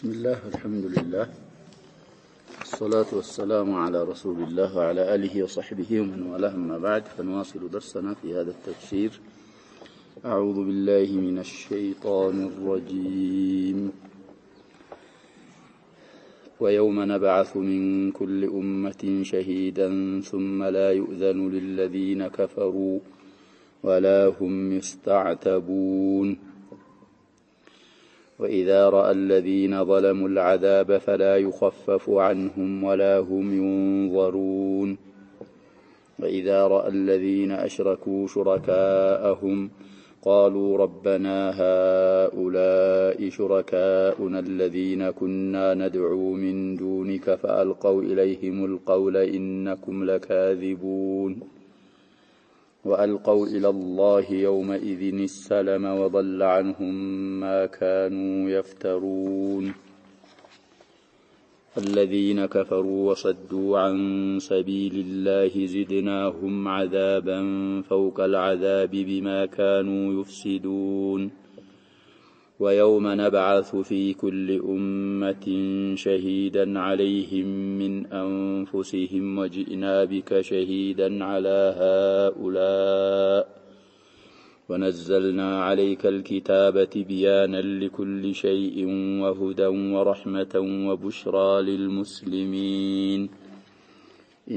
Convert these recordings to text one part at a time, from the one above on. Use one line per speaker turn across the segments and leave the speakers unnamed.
بسم الله والحمد لله الصلاة والسلام على رسول الله وعلى آله وصحبه ومن والاه أما بعد فنواصل درسنا في هذا التفسير. أعوذ بالله من الشيطان الرجيم. ويوم نبعث من كل أمة شهيدا ثم لا يؤذن للذين كفروا ولا هم يستعتبون. وإذا رأى الذين ظلموا العذاب فلا يخفف عنهم ولا هم ينظرون. وإذا رأى الذين أشركوا شركاءهم قالوا ربنا هؤلاء شركاؤنا الذين كنا ندعو من دونك فألقوا إليهم القول إنكم لكاذبون. وألقوا إلى الله يومئذ السلم وضل عنهم ما كانوا يفترون. الذين كفروا وصدوا عن سبيل الله زدناهم عذابا فوق العذاب بما كانوا يفسدون. ويوم نبعث في كل أمة شهيدا عليهم من أنفسهم وجئنا بك شهيدا على هؤلاء ونزلنا عليك الكتاب تبيانا لكل شيء وهدى ورحمة وبشرى للمسلمين.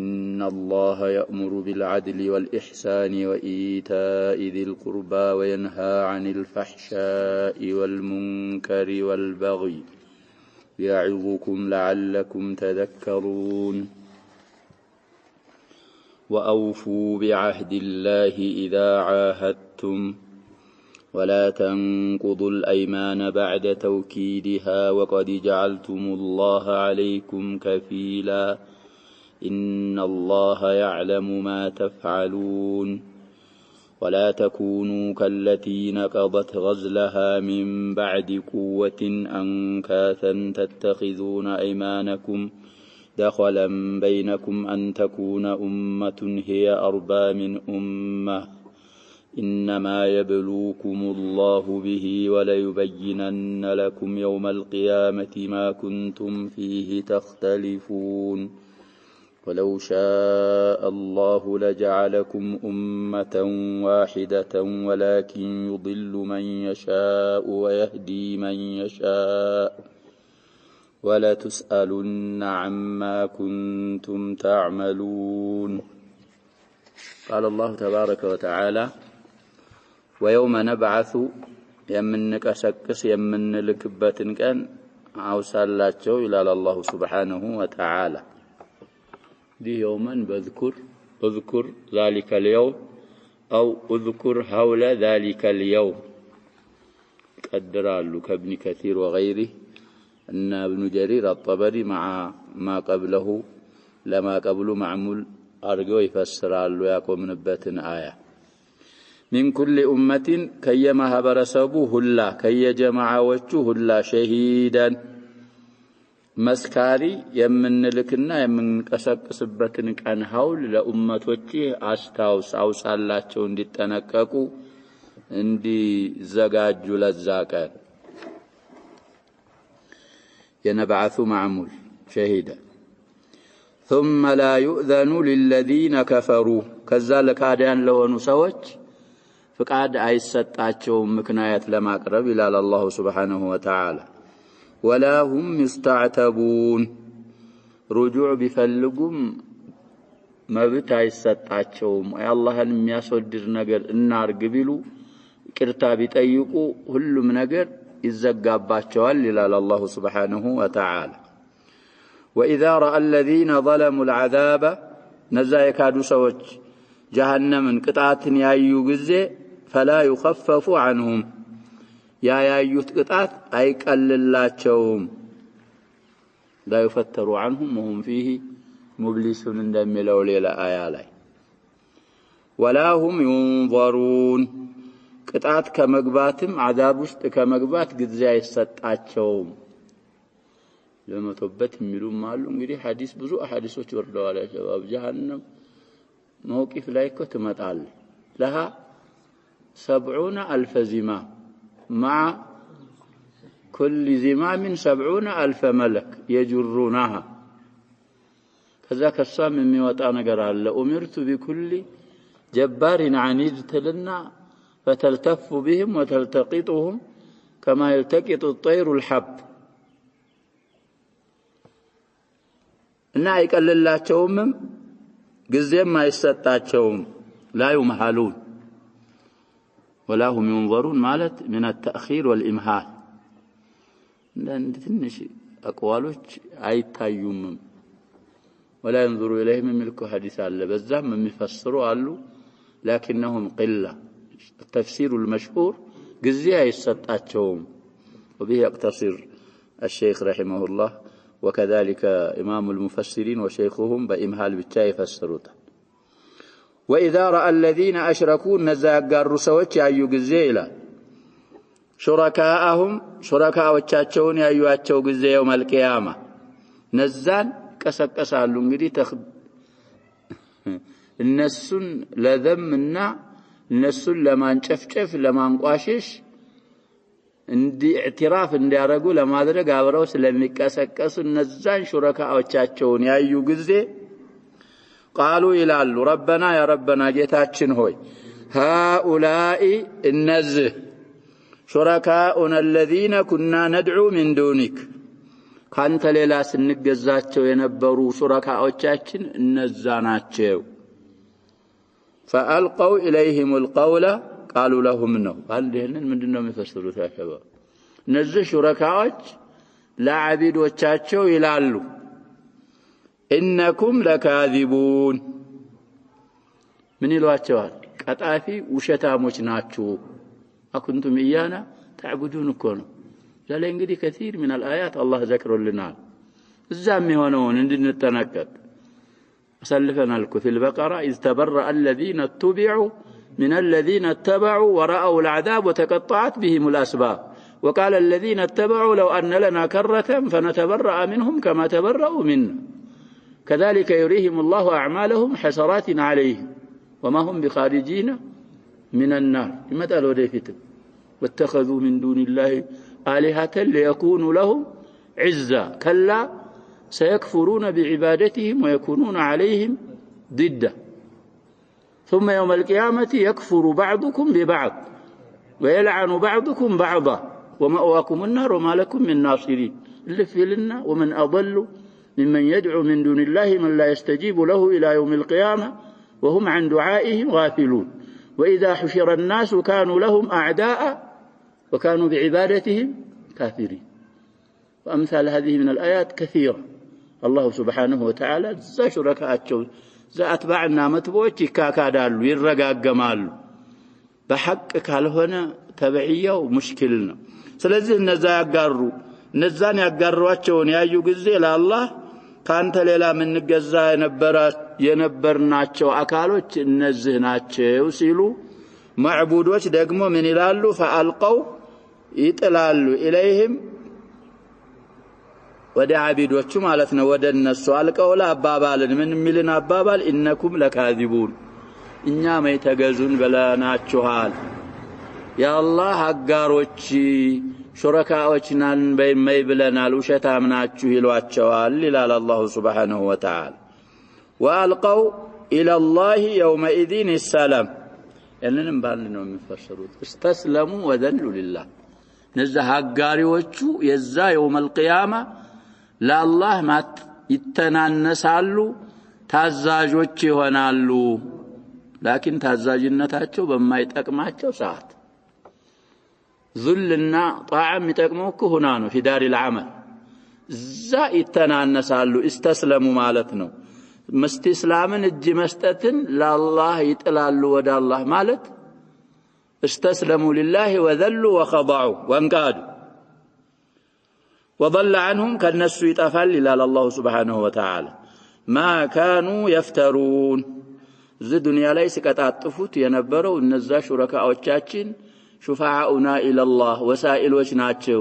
إن الله يأمر بالعدل والإحسان وإيتاء ذي القربى وينهى عن الفحشاء والمنكر والبغي يعظكم لعلكم تذكرون. وأوفوا بعهد الله إذا عاهدتم ولا تنقضوا الأيمان بعد توكيدها وقد جعلتم الله عليكم كفيلا إن الله يعلم ما تفعلون. ولا تكونوا كالتي نقضت غزلها من بعد قوة أنكاثا تتخذون أيمانكم دخلا بينكم أن تكون أمة هي أربى من أمة إنما يبلوكم الله به وليبينن لكم يوم القيامة ما كنتم فيه تختلفون. ولو شاء الله لجعلكم أمة واحدة ولكن يضل من يشاء ويهدي من يشاء ولا تسألن عما كنتم تعملون. قال الله تبارك وتعالى ويوم نبعث يمنك سكس يمن لكبتن كان عوسالاتشو إلى الله سبحانه وتعالى. دي يوما اذكر ذلك اليوم أو اذكر حول ذلك اليوم. قدرالو كابن كثير وغيره أن ابن جرير الطبري مع ما قبله لما قبله معمول أرجو يفسرالو يقوم نبتن آية من كل أمة كيما هبرسبو هلا كي جماعة وجه هلا شهيدا مسكاري يمن لكنا يمن قسقسبتن كان حول لأمتوچه አስታውስ አውሳላቸው እንዲጠነቀቁ እንዲዘጋጁ ለዛቀን ينبعث معمول شهيدا ثم لا يؤذن للذين كفروا كذلك عديان لهونو سوچ فقاد አይሰጣቸውም ምክንያት ለማቅረብ ይላል الله سبحانه وتعالى. ولا هم يستعتبون رجوع بفلقم መብት አይሰጣቸውም። አላህን የሚያስወድድ ነገር እናርግ ቢሉ ቅርታ ቢጠይቁ ሁሉም ነገር ይዘጋባቸዋል ይላል الله سبحانه وتعالى. وإذا رأى الذين ظلموا العذاب نزا የካዱ ሰዎች ጀሃነምን ቅጣትን ያዩ ጊዜ فلا يخفف عنهم ያዩት ቅጣት አይቀልላቸውም لا يفتر عنهم وهم فيه مبلسون እንደሚለው ሌላ አያ ላይ ولا هم ينظرون ቅጣት ከመግባትም عذاب ውስጥ ከመግባት ጊዜ አይሰጣቸውም ለመተበት የሚሉም አሉ። እንግዲህ ሐዲስ ብዙ አሐዲሶች ወርደዋል። ሸባብ ጀሃነም موقف ላይ እኮ ትመጣል لها 70,000 زمام مع كل زمام 70,000 ملك يجرونها كذا كسام የሚወጣ ነገር አለ أمرت بكل جبار عنيد تلنا فتلتف بهم وتلتقطهم كما يلتقط الطير الحب እና አይቀልላቸውም ጊዜም አይሰጣቸውም لا يمهلون ولا هم ينظرون ማለት من التأخير والإمهال እንደ ትንሽ አቋሎች አይታዩም ولا ينظر إليهم ملك حديث الله بزام من يفسروا قالوا لكنهم قلة التفسير المشهور جزية يستطاعتهم وبه يقتصر الشيخ رحمه الله وكذلك إمام المفسرين وشيخهم بإمهال بالتاء يفسروه وإذا رأى الذين أشركوا نزاق الرسوات يأيو جزية شركاء وتشاتشون يأيو أتشو جزية يوم القيامة نزان ቀሰቀሳሉ እንግዲህ እነሱን ለዘምና እነሱን ለማንጨፍጨፍ ለማንቋሸሽ እንዲ ኢዕትራፍ እንዲያረጉ ለማድረግ አብረው ስለሚቀሰቀሱ እነዛን ሹረካዎቻቸውን ያዩ ጊዜ ቃሉ ይላሉ ረበና ያ ረበና ጌታችን ሆይ ሃኡላኢ እነዚህ ሹረካኡና الذين كنا ندعو من دونك ካንተ ሌላ ስንገዛቸው የነበሩ ሹረካዎቻችን እነዛ ናቸው فالقوا اليهم القول قالوا لهم ነው ባልደህንን ምንድነው የሚፈስሩት ያከባ እነዚህ ሹረካዎች ለዓቢዶቻቸው ይላሉ انكم لكاذبون ምን ይሏቸዋል ቀጣፊ ውሸታሞች ናችሁ አኩንቱም ኢያና تعبدون እኮ ነው لا እንግዲህ كثير من الآيات الله ذكر لنا الزام يهونون እንድንጠነቀቅ أسلفنا لكم في البقرة إذ تبرأ الذين اتبعوا من الذين اتبعوا ورأوا العذاب وتقطعت بهم الأسباب وقال الذين اتبعوا لو أن لنا كرة فنتبرأ منهم كما تبرأوا منا كذلك يريهم الله أعمالهم حسرات عليهم وما هم بخارجين من النار مثل وديفتم واتخذوا من دون الله آلهة ليكونوا لهم عزا كلا سيكفرون بعبادتهم ويكونون عليهم ضدا ثم يوم القيامة يكفر بعضكم ببعض ويلعن بعضكم بعضا ومأواكم النار وما لكم من ناصرين اللف لنا ومن أضل ممن يدعو من دون الله من لا يستجيب له إلى يوم القيامة وهم عن دعائهم غافلون وإذا حشر الناس كانوا لهم أعداء وكانوا بعبادتهم كافرين وأمثال هذه من الآيات كثيرة الله سبحانه وتعالى ذا شركاء ذا أتباعنا متبوعي كاكادالو يرقاقمالو بحق كالهنا تبعية ومشكلنا سلزي النزا يقاروا نزان يقارواتشون يايو قزي الله كانت ليلا من نقزا ينبرناتشو أكالوش النزهناتشو سيلو معبودوش دقمو من إلالو فألقوا يتلالو إليهم ወደ ዓቢዶቹ ማለት ነው ወደ እነሱ አልቀውላ አባባል ምን ሚልን አባባል ኢነኩም ለካዚቡን እኛ ማይተገዙን በላናችኋል ያአላህ አጋሮች ሹረካዎች ናን በመይ ብለናል ውሸታም ናችሁ ይሏቸዋል ይላል አላህ Subhanahu Wa Ta'ala ወአልቀው ኢላ አላህ يومئذ السلام እነንም ባል ነው የሚፈሰሩት استسلሙ ወذሉ لله ነዛ አጋሪዎቹ የዛ يوم القيامة ለአላህ ማት ይተናነሳሉ ታዛዦች ይሆናሉ ላኪን ታዛዥነታቸው በማይጠቅማቸው ሰዓት ذلና ጣዓም ይጠቅመው ከሆነ ነው في دار العمل ዛ ይተናነሳሉ استسلሙ ማለት ነው መስተስላምን እጅ መስጠትን ለአላህ ይጥላሉ ወደ አላህ ማለት استسلموا لله وذلوا وخضعوا وانقادوا وضل عنهم كالناس يطفل الى الله سبحانه وتعالى ما كانوا يفترون ذي الدنيا ላይ ሲቀጣጥፉት የነበረው እነዛ ሹረካዎቻችን شفعاؤنا الى الله وسائلوች ናቸው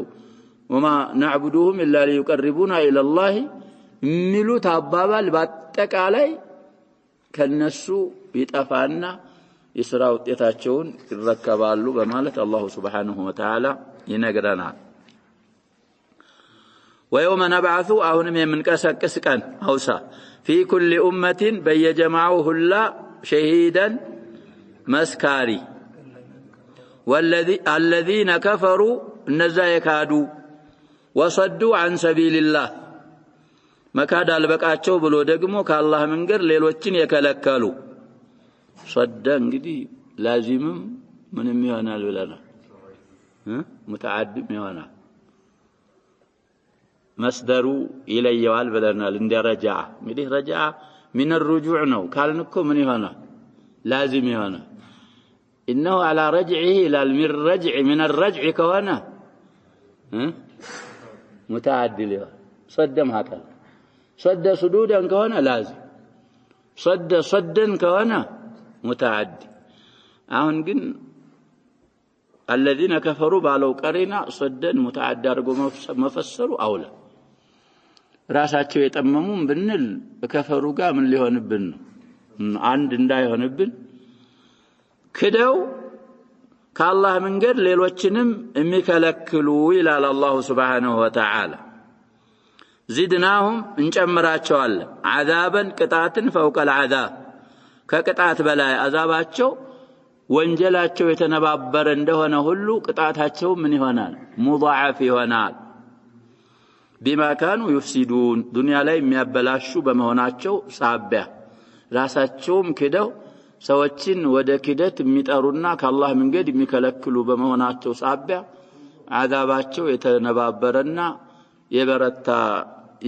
وما نعبدهم الا ليقربونا الى الله ሚሉት አባባል በአጠቃላይ ከነሱ ይጠፋና የሥራ ውጤታቸውን ይረከባሉ በማለት አላህ Subhanahu Wa Ta'ala ይነግረናል ويوم نبعث أهنم من كسكس كان أوسا في كل أمة بيجمعه الله شهيدا مسكاري الذين كفروا النزايا كادوا وصدوا عن سبيل الله مكاد البقاچو بلو دغمو كالله منغير ليلوچين يكلكلوا صد انغدي لازمم منم يሆናል ብለናል متعدم يሆናል مصدر ይለየዋል ብለናል እንደ ረጃ እንግዲህ ረጃ من الرجوع ነው ካልንኮ ምን ይሆናል لازم يሆናል انه على رجعه الى الرجع من الرجع كونه متعدل صدم هكذا صد صدودا كونه لازم صد صدا كونه متعدي አሁን ግን الذين كفروا ባለው ቀሪና صدን متعدي አድርጎ መፈሰሩ አውላ ራሳቸው የጠመሙን ብንል ከፈሩ ጋር ምን ሊሆንብን ነው አንድ እንዳይሆንብን ክደው ከአላህ መንገድ ሌሎችንም የሚከለክሉ ይላል አላህ Subhanahu Wa Ta'ala زدناهم እንጨምራቸዋለን عذابا ቅጣትን فوق العذاب ከቅጣት በላይ አዛባቸው ወንጀላቸው የተነባበረ እንደሆነ ሁሉ ቅጣታቸው ምን ይሆናል ሙضاعف ይሆናል بما كانوا يفسدون ዱንያ ላይ የሚያበላሹ በመሆናቸው ሳቢያ ራሳቸውም ክደው ሰዎችን ወደ ክደት የሚጠሩና ከአላህ መንገድ የሚከለክሉ በመሆናቸው ሳቢያ አዛባቸው የተነባበረና የበረታ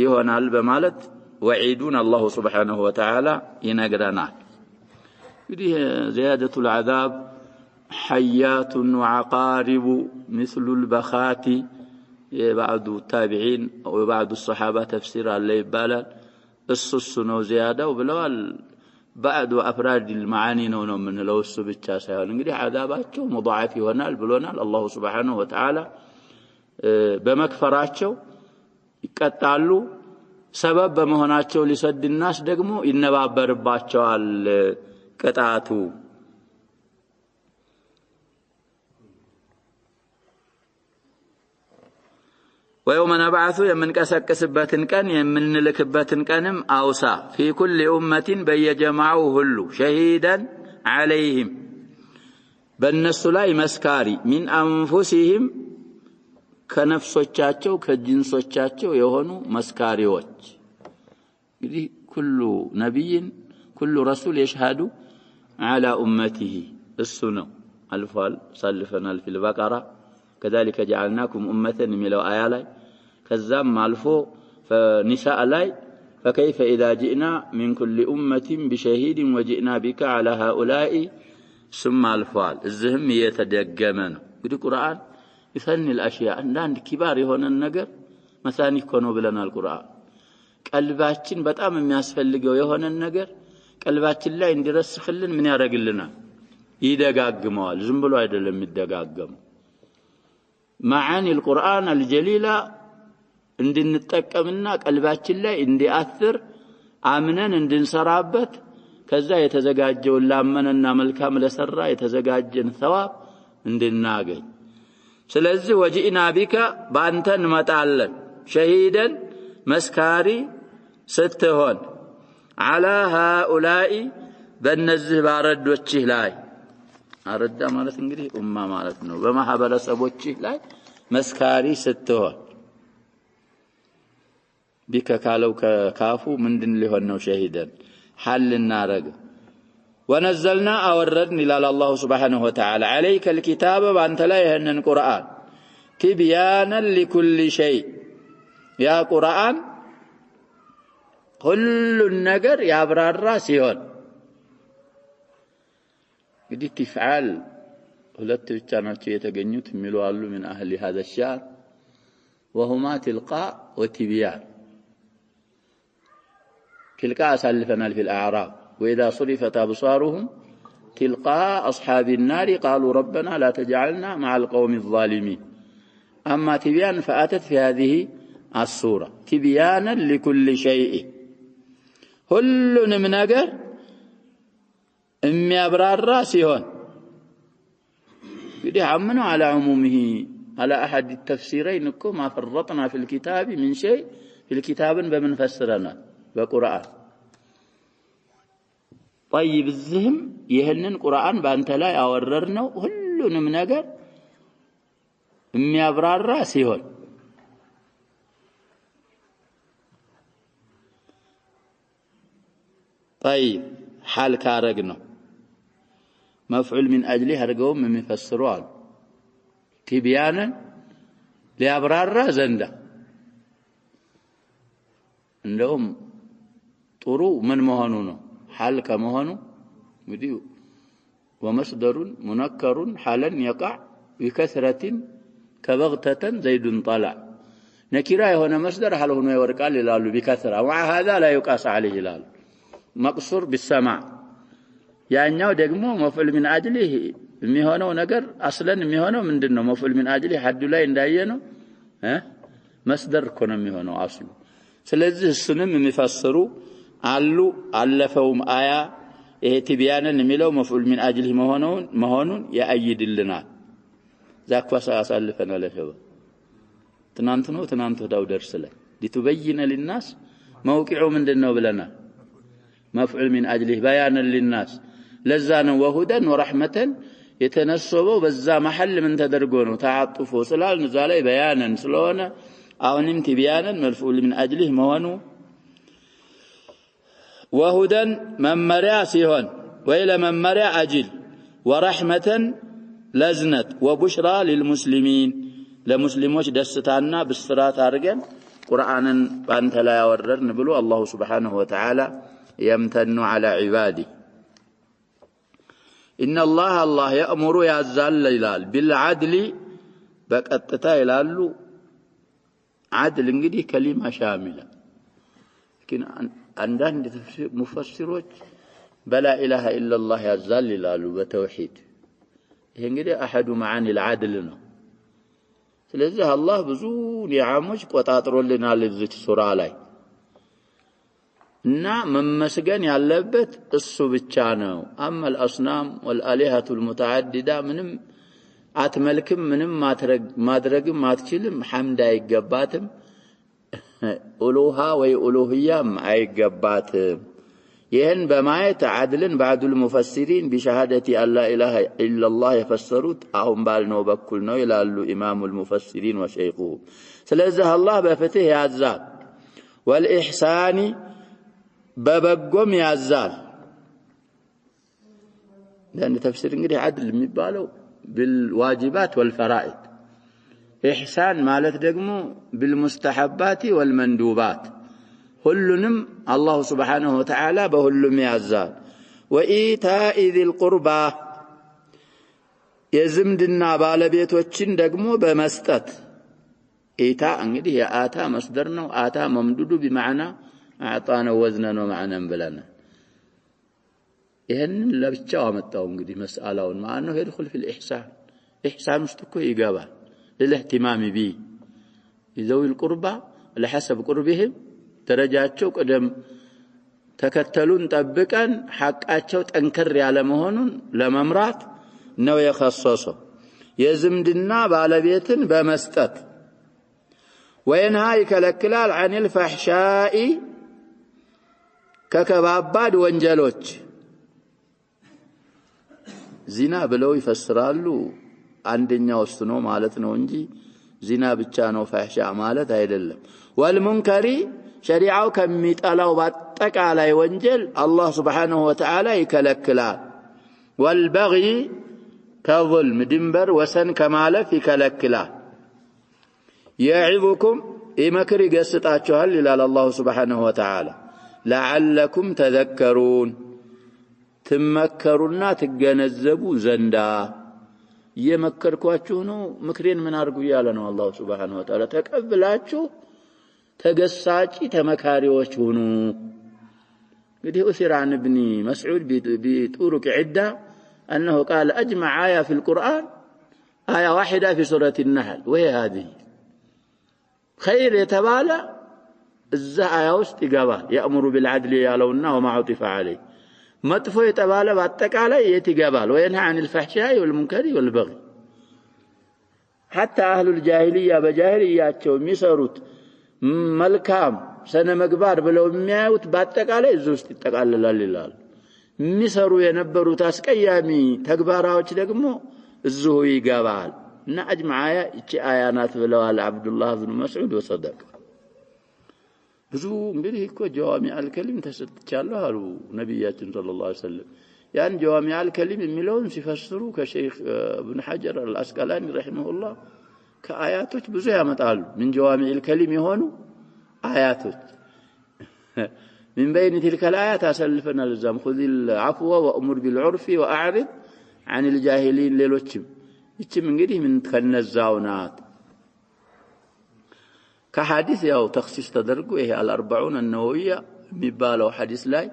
ይሆናል በማለት ወዒዱን አላህ Subhanahu Wa Ta'ala ይነግረናል እንግዲህ زيادة العذاب حيات وعقارب مثل البخات بعض التابعين وبعض الصحابة تفسير عليه يبالال السنة زيادة وبلوال بعد أفراد المعاني نونو من لو السبتشا سيهون እንግዲህ عذاباتቸው مضاعف ይሆናል ብሎናል አላህ Subhanahu Wa Ta'ala በመክፈራቸው ይቀጣሉ ሰበብ በመሆናቸው ሊሰድ الناس ደግሞ ይነባበርባቸዋል ቅጣቱ ويوم نبعث የምንቀሰቅስበትን ቀን የምንልክበትን ቀንም አውሳ في كل أمة በየጀማዓው ሁሉ شهيدا عليهم በእነሱ ላይ መስካሪ من أنفسهم ከነፍሶቻቸው ከጅንሶቻቸው የሆኑ መስካሪዎች እንግዲህ كل نبي كل رسول يشهد على أمته السنة الفال صلفنا في البقرة كذلك جعلناكم أمة ملو آيالي كذام الفو فنساء لاي فكيف إذا جئنا من كل أمة بشهيد وجئنا بك على هؤلاء ثم الفال الزهم يتدقمن قد القرآن يثني الأشياء عند كبار هنا النجر مثاني كونوا بلنا القرآن قلباتين በጣም የሚያስፈልገው የሆነ ነገር ቀልባችን ላይ እንዲረስخልን ምን ያደርግልናል ይደጋግመዋል ዝም ብሎ አይደለም የሚደጋገመው معاني القرآن الجليلة እንድንጠቀምና ቀልባችን ላይ እንዲአثር አምነን እንድንሰራበት ከዛ የተዘጋጀው ላመነና መልካም ለሰራ የተዘጋጀን ثواب እንድናገኝ ስለዚህ ወጂኢና ቢካ ባንተ እንመጣለን شهيدا መስካሪ ስትሆን على هؤلاء በእነዚህ ባረዶችህ ላይ አረዳ ማለት እንግዲህ ኡማ ማለት ነው በማህበረሰቦችህ ላይ መስካሪ ስትሆን ቢከ ካለው ከካፉ ምንድን ሊሆን ነው شهيدا حل እናረግ ونزلنا أوردن إلى الله سبحانه وتعالى عليك الكتاب بأنت لا يهنن قرآن تبيانا لكل شيء يا قرآن كل النجر يا برار راسيون قد تفعل ሁለት ብቻ ናቸው የተገኙት የሚሉ አሉ من أهل هذا الشعر وهما تلقاء وتبيان تلقاء سلفنا في الأعراب وإذا صرفت أبصارهم تلقاء أصحاب النار قالوا ربنا لا تجعلنا مع القوم الظالمين أما تبيان فأتت في هذه الصورة تبيانا لكل شيء كل من نجر أمي أبرار راسيون بدي عمنوا على عمومه على أحد التفسيرين نكو ما فرطنا في الكتاب من شيء في الكتاب بمن فسرنا بقرآن طيب الزهم يهنن قرآن بأنت لا يوررنا هلو من نجر የሚያብራራ ሲሆን طيب حال كارغنو مفعول من اجله አድርገውም የሚፈስሩ አሉ ቲቢያንን ሊያብራራ ዘንዳ እንደውም ጥሩ ምን መሆኑ ነው حال ከመሆኑ እንግዲህ ومصدر منكر حالا يقع بكثرة كبغتة زيد طلع نكرا هنا مصدر حال هنا يورقال ይላሉ بكثرة ومع هذا لا يقاس عليه ይላሉ مقصور بالسماع ያኛው ደግሞ مفعول من اجله የሚሆነው ነገር اصلا የሚሆነው ምንድነው مفعول من اجله ሐዱ ላይ እንዳየነው መስደር እኮ ነው የሚሆነው አስሉ ስለዚህ እሱንም የሚፈስሩ አሉ አለፈውም አያ ይሄ ቲቢያንን የሚለው مفعول من اجله መሆኑን ያይድልናል ዛኳሳ አሳልፈና ለሸባ ትናንት ወዳው ደርስ ላይ لتبين للناس موقعه ምንድነው ብለናል مفعول من اجله بيانا للناس لزانا وهدى ورحمة يتنسبوا بذا محل من تدرجون وتعاطفوا سلال نزالي بيانا سلونا أو نمت بيانا مفعول من أجله موانو وهدى ممرع سيهون وإلى ممرع أجل ورحمة لزنت وبشرى للمسلمين لمسلموش دستانا بالصراط أرجل قرآنا بأنت لا يورر نبلو الله سبحانه وتعالى يمتن على عباده إن الله يأمر يعزل إلال بالعدل بقطتا إلالو عدل انجدي كلمة شاملة لكن عندنا مفسروች بلا إله إلا الله يعزل إلالو بتوحيد انجدي أحد معاني العدل ነው ስለዚህ الله ብዙ ኒዓሞች ቆጣጥሮልናል እዚህ ሱራ ላይ እና መመስገን ያለበት እሱ ብቻ ነው اما الاصنام والالهه المتعدده ምንም አትመልክም ምንም ማድረግም አትችልም ሐምድ አይገባትም ኡሉሃ ወይ ኡሉህያም አይገባትም ይሄን በማየት አድልን ባዱል ሙፈሲሪን بشهادة ان لا اله الا الله يفسሩት አሁን ባልነው በኩል ነው ይላሉ ኢማሙል ሙፈሲሪን ወሸይኹ ስለዚህ አላህ በፍትህ ያዛል والإحسان በበጎም ያዛል ለእንደ ተፍሲር እንግዲህ عدل የሚባለው بالواجبات والفرائض إحسان ማለት ደግሞ بالمستحبات والمندوبات ሁሉንም አላህ Subhanahu Wa Ta'ala በሁሉም ያዛል وإيتاء ذي القربى የዝምድና ባለቤቶችን ደግሞ በመስጠት ኢታ እንግዲህ የአታ መስደር ነው አታ መምዱዱ بمعنى اعطانا وزننا ومعنا بلنا ይሄን ለብቻው አመጣው እንግዲህ መስአላውን ማነው يدخل في الاحسان ውስጥ እኮ ይገባል للاهتمام به ذوي القربى لحسب قربهم ደረጃቸው ቀደም ተከተሉን ጠብቀን ሐቃቸው ጠንከር ያለ መሆኑን ለመምራት ነው የخصصው የዝምድና ባለቤትን በመስጠት وينهى يكلكلال عن الفحشاء ከከባባድ ወንጀሎች ዚና ብለው ይፈስራሉ አንደኛው እሱ ነው ማለት ነው እንጂ ዚና ብቻ ነው ፋህሻ ማለት አይደለም ወልሙንከሪ ሸሪዓው ከሚጠላው በአጠቃላይ ወንጀል አላህ Subhanahu Wa Ta'ala ይከለክላል ወልበጊ ከظልም ድንበር ወሰን ከማለፍ ይከለክላል يعظكم يمكر يقسطاچوال ይላል አላህ Subhanahu Wa Ta'ala لعلكم تذكرون تمكرونا تገነዘቡ ዘንዳ የመከርኳችሁ ነው ምክሬን ምን አርጉ ያለ ነው አላህ Subhanahu Wa Ta'ala ተቀብላችሁ ተገሳጪ ተመካሪዎች ሁኑ እንግዲህ أثر عن ابن مسعود بطرق عدة أنه قال أجمع آية في القرآن آية واحدة في سورة النحل وهي هذه خير يتبالى الزعايا ውስጥ ይገባል يأمر بالعدل ያለውና وما عطف عليه መጥፎ የተባለ በአጠቃላይ የት ይገባል وينهى عن الفحشاء والمنكر والبغي حتى أهل الجاهلية بجاهلياتهم የሚሰሩት መልካም ሰነ ምግባር ብለው የሚያዩት በአጠቃላይ እዚህ ውስጥ ይጠቃልላል ይላል። የሚሰሩ የነበሩት አስቀያሚ ተግባራዎች ደግሞ እዚሁ ይገባል እና አጅማዓ እቺ አያናት ብለዋል አብዱላህ ኢብኑ መስዑድ ወሰደቅ። ብዙ እንግዲህ እኮ ጀዋሚዕ አልከሊም ተሰጥቻለሁ አሉ ነብያችን ሰለላሁ ዐለይሂ ወሰለም። ያን ጀዋሚዕ አልከሊም የሚለውን ሲፈስሩ ከሼክ ኢብኑ ሐጀር አልአስቀላኒ ረሂመሁላህ ከአያቶች ብዙ ያመጣሉ። ምን ጀዋሚዕ አልከሊም የሆኑ አያቶች من بين تلك الآيات أسلفنا الزام خذ العفو وأمر بالعرف وأعرض عن الجاهلين ليلوتشم يتشم እንግዲህ من ከነዛውናት كحديث ያው ተخصيص ተደርጎ ይሄ الأربعون النووية የሚባለው ሐዲስ ላይ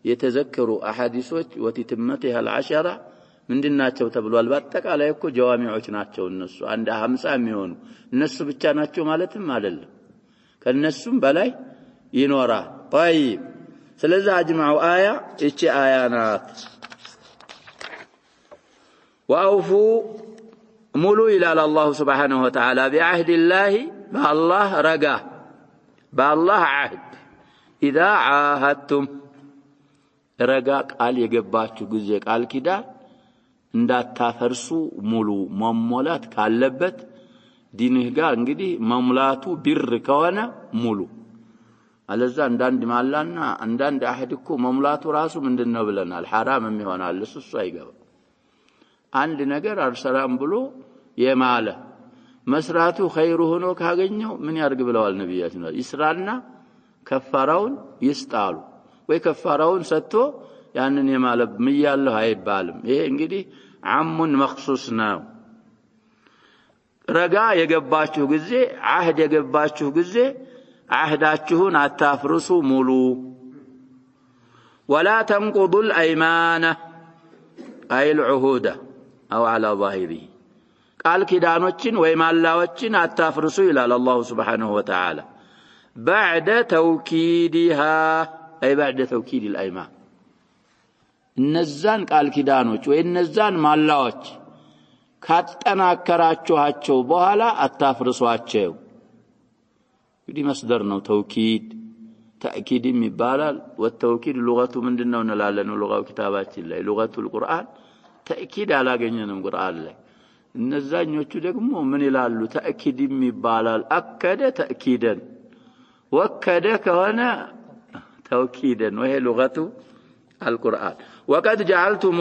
የተዘከሩ አሐዲሶች ወቲትመተህ العشرة ምንድናቸው ተብሏል። በአጠቃላይ እኮ ጀዋሚዖች ናቸው እነሱ አንድ 50 የሚሆኑ እነሱ ብቻ ናቸው ማለትም አይደለም ከነሱም በላይ ይኖራል። طيب ስለዚህ አጅማዑ አያ እቺ አያ ናት። ወአውፉ ሙሉ ይላል አላሁ ሱብሓነሁ ወተዓላ ቢዐህድ ላህ በአላህ ረጋ በአላህ ዐህድ ኢዛ ዐአሀድቱም ረጋ ቃል የገባችሁ ጊዜ ቃል ኪዳን እንዳታፈርሱ ሙሉ መሞላት ካለበት ዲንህ ጋር እንግዲህ መሙላቱ ቢር ከሆነ ሙሉ አለዛ አንዳንድ ማላና አንዳንድ አህድ እኮ መሙላቱ ራሱ ምንድነው ብለናል حرام ይሆናል እሱ አይገባ። አንድ ነገር አልሰራም ብሎ የማለ መስራቱ ኸይሩ ሆኖ ካገኘው ምን ያርግ ብለዋል ነብያችን ይስራና ከፋራውን ይስጣሉ ወይ ከፋራውን ሰጥቶ ያንን የማለ ምያለሁ አይባልም። ይሄ እንግዲህ አሙን መخصوص ነው። ረጋ የገባችሁ ጊዜ አህድ የገባችሁ ጊዜ عهداتشون أتافرسوا ملو ولا تنقضوا الأيمان أي العهودة أو على ظاهره قال كدانوتشن ويمالاوتشن أتافرسوا إلى الله سبحانه وتعالى بعد توكيدها أي بعد توكيد الأيمان النزان قال كدانوتش وإنزان مالاوتش كاتنا كراتشوهاتشو بوهلا أتافرسواتشو دي مصدر نو توكيد تأكيد مبالال والتوكيد لغته ምንድነው እንላለን لغة كتاباتችን ላይ لغة القرآن تأكيد አላገኘንም ቁርአን ላይ። እነዛኞቹ ደግሞ ምን ይላሉ تأكيد مبالال أكد تأكيدا وكد كهنا توكيدا وهي لغة القرآن. وقد جعلتم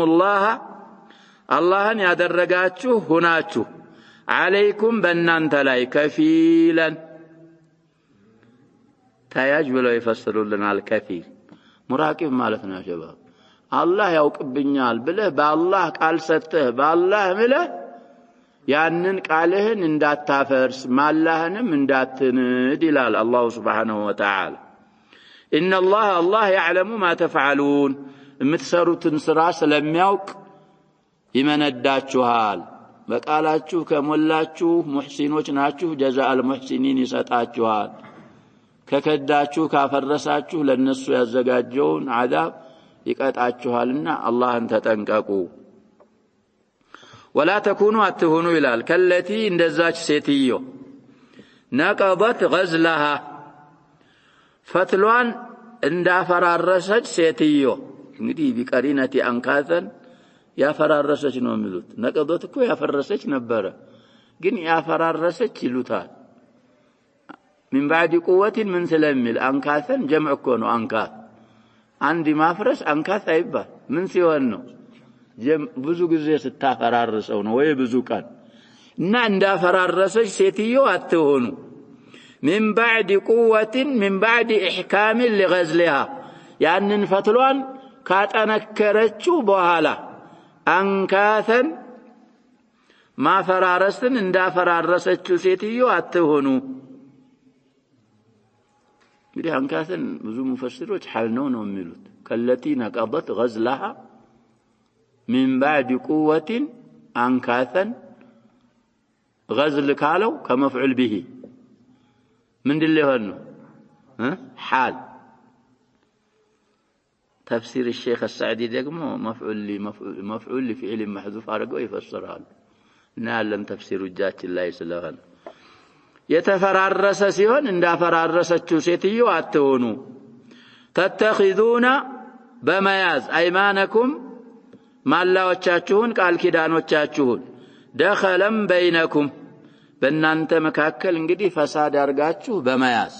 اللهን ያደረጋችሁ ሁናችሁ عليكم በእናንተ ላይ كفيلا ታያጅ ብለው ይፈስሩልናል። ከፊል ሙራቂብ ማለት ነው ሸባብ አላህ ያውቅብኛል ብለህ በአላህ ቃል ሰጥተህ በአላህ ምለህ ያንን ቃልህን እንዳታፈርስ ማላህንም እንዳትንድ ይላል አላሁ ሱብሓነሁ ወተዓላ። ኢነላህ አላህ يعلم ما تفعلون የምትሰሩትን ስራ ስለሚያውቅ ይመነዳችኋል። በቃላችሁ ከሞላችሁ ሙህሲኖች ናችሁ ጀዛአል ሙህሲኒን ይሰጣችኋል። ከከዳችሁ ካፈረሳችሁ ለነሱ ያዘጋጀውን عذاب ይቀጣችኋልና አላህን ተጠንቀቁ። ولا تكونوا اتهنوا ይላል ከለቲ እንደዛች ሴትዮ نقضت غزلها ፈትሏን እንዳፈራረሰች ሴትዮ እንግዲህ ቢቀሪነቲ አንካተን ያፈራረሰች ነው የሚሉት። ነቀዶት እኮ ያፈረሰች ነበረ ግን ያፈራረሰች ይሉታል። من بعد قوة من سلمل أنكاثا جمع كونه أنكاث عندي ما فرس أنكاث أيبا من سوانه ብዙ ጊዜ ስታፈራርሰው ነው ወይ ብዙ ቀን እና እንዳፈራረሰች ሴትዮ አትሆኑ። من بعد قوة من بعد إحكام لغزلها ያንን ፈትሏን ካጠነከረችው በኋላ አንካተን ማፈራረስን እንዳፈራረሰችው ሴትዮ አትሆኑ። እንግዲህ አንካተን ብዙ ሙፈሲሮች ሐል ነው የሚሉት ከለቲ ነቀضت غزلها من بعد قوة أنكاثا غزل كالو كمفعول به من اللي هنو حال تفسير الشيخ السعدي دقمو مفعول لفعل محذوف أرقو يفسرها نعلم تفسير الجاج الله سلهن يتفررس سيون እንዳፈራረሰችው ሴትዮ አትሆኑ تتخذون በመያዝ ايمانكم ማላዎቻችሁን ቃል ኪዳኖቻችሁን دخلن بينكم በእናንተ መካከል እንግዲህ ፈሳድ አርጋችሁ በመያዝ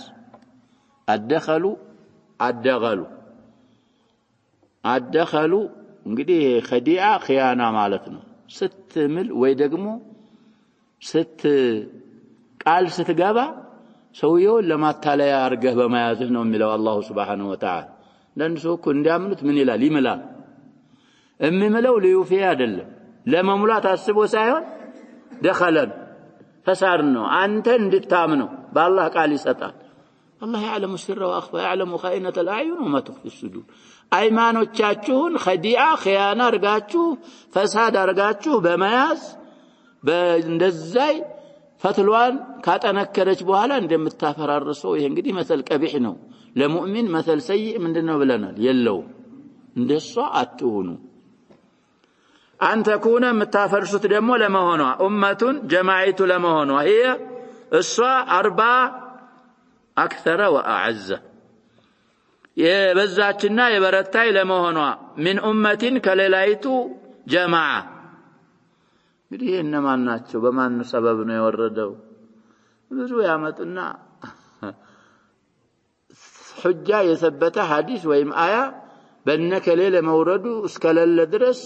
አደኸሉ እንግዲህ ኸዲዓ ኺያና ማለት ነው ስትምል ወይ ደግሞ ቃል ስትገባ ሰውየው ለማታለያ አርገህ በመያዝህ ነው የሚለው አላህ Subhanahu Wa Ta'ala ለእንሱ እኮ እንዲያምኑት ምን ይላል ይምላል እምምለው ለዩፊያ አይደለም ለመሙላት አስቦ ሳይሆን دخلن فسار ነው አንተ እንድታምነው በአላህ ቃል ይሰጣል الله يعلم السر واخفى يعلم خائنة الاعين وما تخفي الصدور ايمانዎቻችሁን ኸዲዓ ኺያና አርጋችሁ ፈሳድ አርጋችሁ በመያዝ እንደዛይ ፈትሏን ካጠነከረች በኋላ እንደምታፈራርሰው ይሄ እንግዲህ መሰል ቀቢህ ነው ለሙእሚን መሰል ሰይእ ምንድነው ብለናል የለው እንደሷ አትሁኑ أن تكون متافرسوت دمو لمهونوا أمة جماعيت لمهونوا هي الصاع 4 أكثر وأعز يبزاتنا يبرتاي لمهونوا من أمة كليلايت جماعة بدي إنما ناتشو بمان سببنا يوردو بزو يامتنا حجة يثبت حديث ويم آية بأنك ليلة موردو اسكالل درس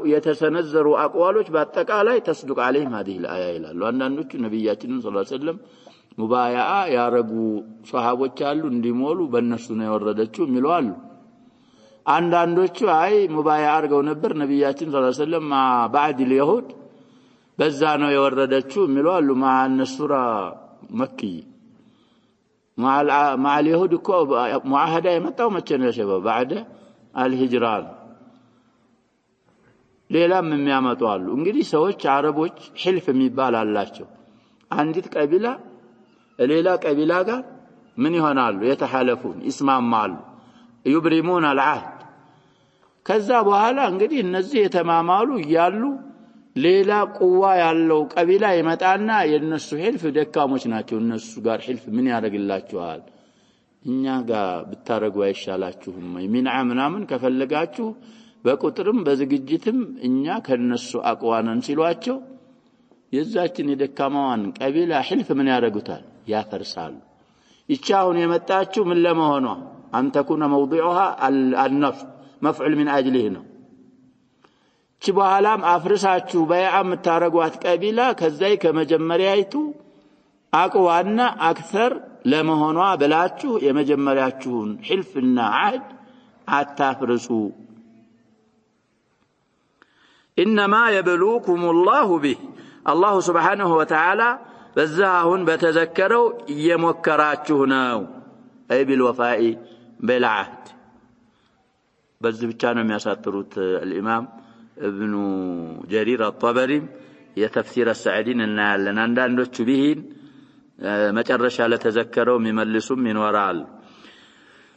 يتسنزروا أقوالوش باتقالاي تصدق عليهم هذه الآية ይላሉ አንዳንዶቹ ነብያችንን ሰለላሁ ዐለይሂ ወሰለም ሙባያአ ያረጉ ሷሃቦች አሉ እንዲሞሉ በእነሱ ነው የወረደችው የሚሉ አሉ አንዳንዶቹ አይ ሙባያአ አርገው ነበር ነብያችን ሰለላሁ ዐለይሂ ወሰለም بعد اليهود በዛ ነው የወረደችው የሚሉ አሉ ማን ሱራ መኪ مع اليهود እኮ ሙአሃዳ የመጣው መቼ ነው ሸባብ بعد الهجران ሌላም የሚያመጡ አሉ እንግዲህ ሰዎች አረቦች ህልፍ የሚባል አላቸው አንዲት ቀቢላ ሌላ ቀቢላ ጋር ምን ይሆናሉ የተሐለፉን ይስማማሉ ይብሪሙን العهد ከዛ በኋላ እንግዲህ እነዚህ የተማማሉ ያሉ ሌላ ቁዋ ያለው ቀቢላ ይመጣና የነሱ ህልፍ ደካሞች ናቸው እነሱ ጋር ህልፍ ምን ያደርግላችኋል እኛ ጋር ብታረጉ አይሻላችሁም ሚንዓ ምናምን ከፈለጋችሁ በቁጥርም በዝግጅትም እኛ ከነሱ አቋዋናን ሲሏቸው የዛችን የደካማዋን ቀቢላ ህልፍ ምን ያደርጉታል ያፈርሳሉ ይቻውን የመጣችሁ ምን ለመሆኗ አንተኩነ موضعها النفس مفعول من اجله ነው በኋላም አፍርሳችሁ በያም ተታረጓት ቀቢላ ከዛይ ከመጀመሪያይቱ አቋዋና አክثر ለመሆኗ ብላችሁ የመጀመሪያችሁን ህልፍና አህድ አታፍርሱ إنما يبلوكم الله به الله سبحانه وتعالى بزاهن بتذكروا يمكراتشهناو أي بالوفاء بالعهد بس بتشانم يساتروت الإمام ابن جرير الطبري يتفسير السعدين لنا عندنا بهين ما ترش على تذكروا مملسوا من وراء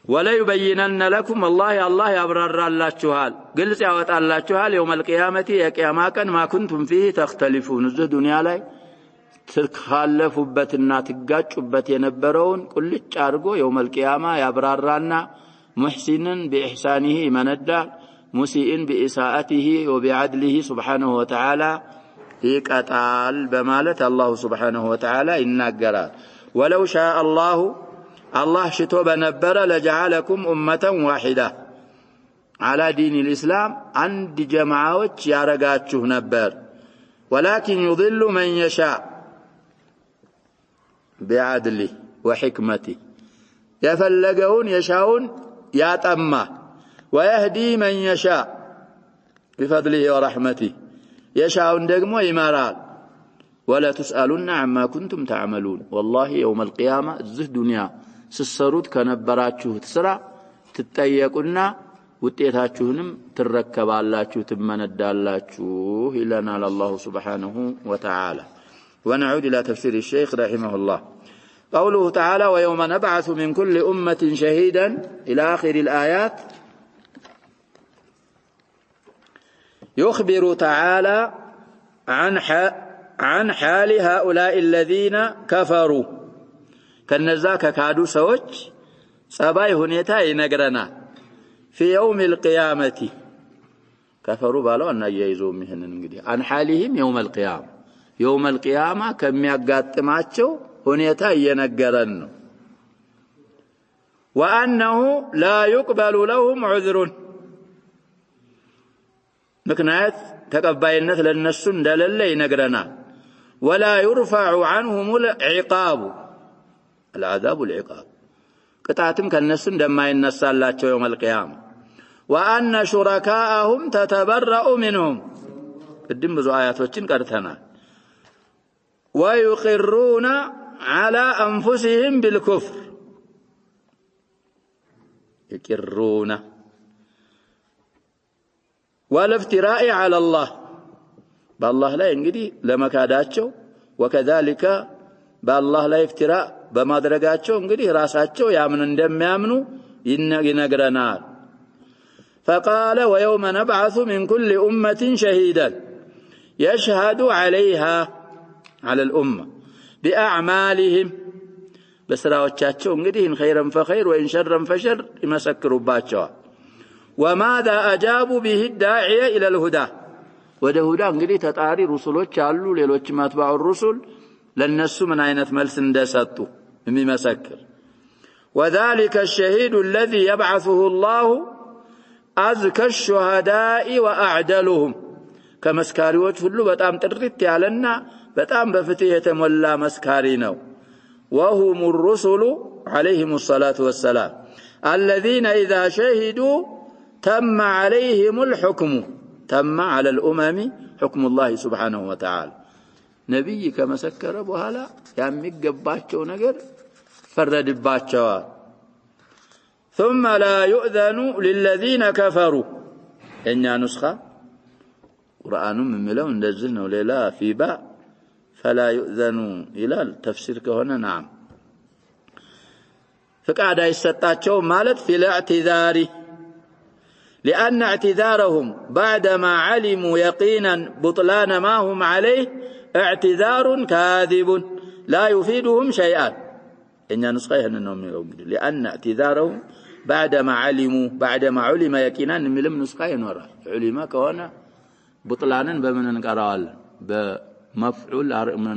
ولا يبينن لكم الله يبرر الله شهال قلت يا الله شهال يوم القيامة يا قيامة ما كنتم فيه تختلفون الزه دنيا لاي تخالفوا بتنا تجاجوا ينبرون كل تشارقوا يوم القيامة يبررنا محسنا بإحسانه مندى مسيء بإساءته وبعدله سبحانه وتعالى هيك أتعال بمالة الله سبحانه وتعالى إنقرا ولو شاء الله شتو بنبر لجعلكم أمة واحدة على دين الإسلام عند جماعات يارقاتشه نبر ولكن يضل من يشاء بعدله وحكمته يفلقون يشاءون ياتأمه ويهدي من يشاء بفضله ورحمته يشاءون دقموا إمارات ولا تسألون عما كنتم تعملون والله يوم القيامة الزه دنيا سسرود كنبراتشو تسرع تتأيقنا وتيتاتشوهنم تركبالاتشو تمندالاتشو إلنا الله سبحانه وتعالى ونعود إلى تفسير الشيخ رحمه الله قوله تعالى ويوم نبعث من كل أمة شهيدا إلى آخر الآيات يخبر تعالى عن حال هؤلاء الذين كفروا كنزا ككادو سوچ صباي ሁኔታ ይነግረናል في يوم القيامة كفروا بالو እና ያይዞም ይሄንን እንግዲህ عن حالهم يوم القيامة ከሚያጋጥማቸው ሁኔታ እየነገረን ነው وأنه لا يقبل لهم عذر ምክንያት ተቀባይነት ለነሱ እንደሌለ ይነግረናል ولا يرفع عنهم العذاب العقاب ቅጣትም ከነሱ እንደማይነሳላቸው يوم القيامة وأن شركاءهم تتبرأ منهم ቅድም ብዙ አያቶችን ቀርተናል ويقرون على أنفسهم بالكفر يقرون والافتراء على الله بالله لا እንግዲህ ለመካዳቸው وكذلك بالله لا افتراء በማድረጋቸው እንግዲህ ራሳቸው ያምን እንደሚያምኑ ይነግረናል فقال ويوم نبعث من كل أمة شهيدا يشهد عليها على الأمة بأعمالهم بسراዎቻቸው እንግዲህ إن خيرا فخير وإن شرا فشر ይመሰክሩባቸዋል وماذا أجابوا به الداعية إلى الهدى ወደ ሁዳ እንግዲህ ተጣሪ ሩሱሎች አሉ ሌሎችም አትባዑ ሩሱል ለነሱ ምን አይነት መልስ እንደሰጡ የሚመሰክር وذلك الشهيد الذي يبعثه الله أزكى الشهداء وأعدلهم كمسكاريዎች ሁሉ በጣም ጥርት ያለና በጣም በፍትህ የተሞላ መስካሪ ነው وهم الرسل عليهم الصلاة والسلام الذين إذا شهدوا تم عليهم الحكم تم على الأمم حكم الله سبحانه وتعالى نبي كما سكر بهلا የሚገባቸው ነገር ፈረድባቸዋል ثم لا يؤذن للذين كفروا እኛ نسخة ቁርአኑም የሚለው እንደዚህ ነው ሌላ في باء فلا يؤذن إلى تفسير كهنا نعم فقعد يستطاچو مالت في الاعتذار لأن اعتذارهم بعدما علموا يقينا بطلان ما هم عليه اعتذار كاذب لا يفيدهم شيئا إن نسخة هننهم لأن اعتذارهم بعدما علم يقينا من نسخة نورا علماء كهنا بطلانا بمن نقرأ مفعول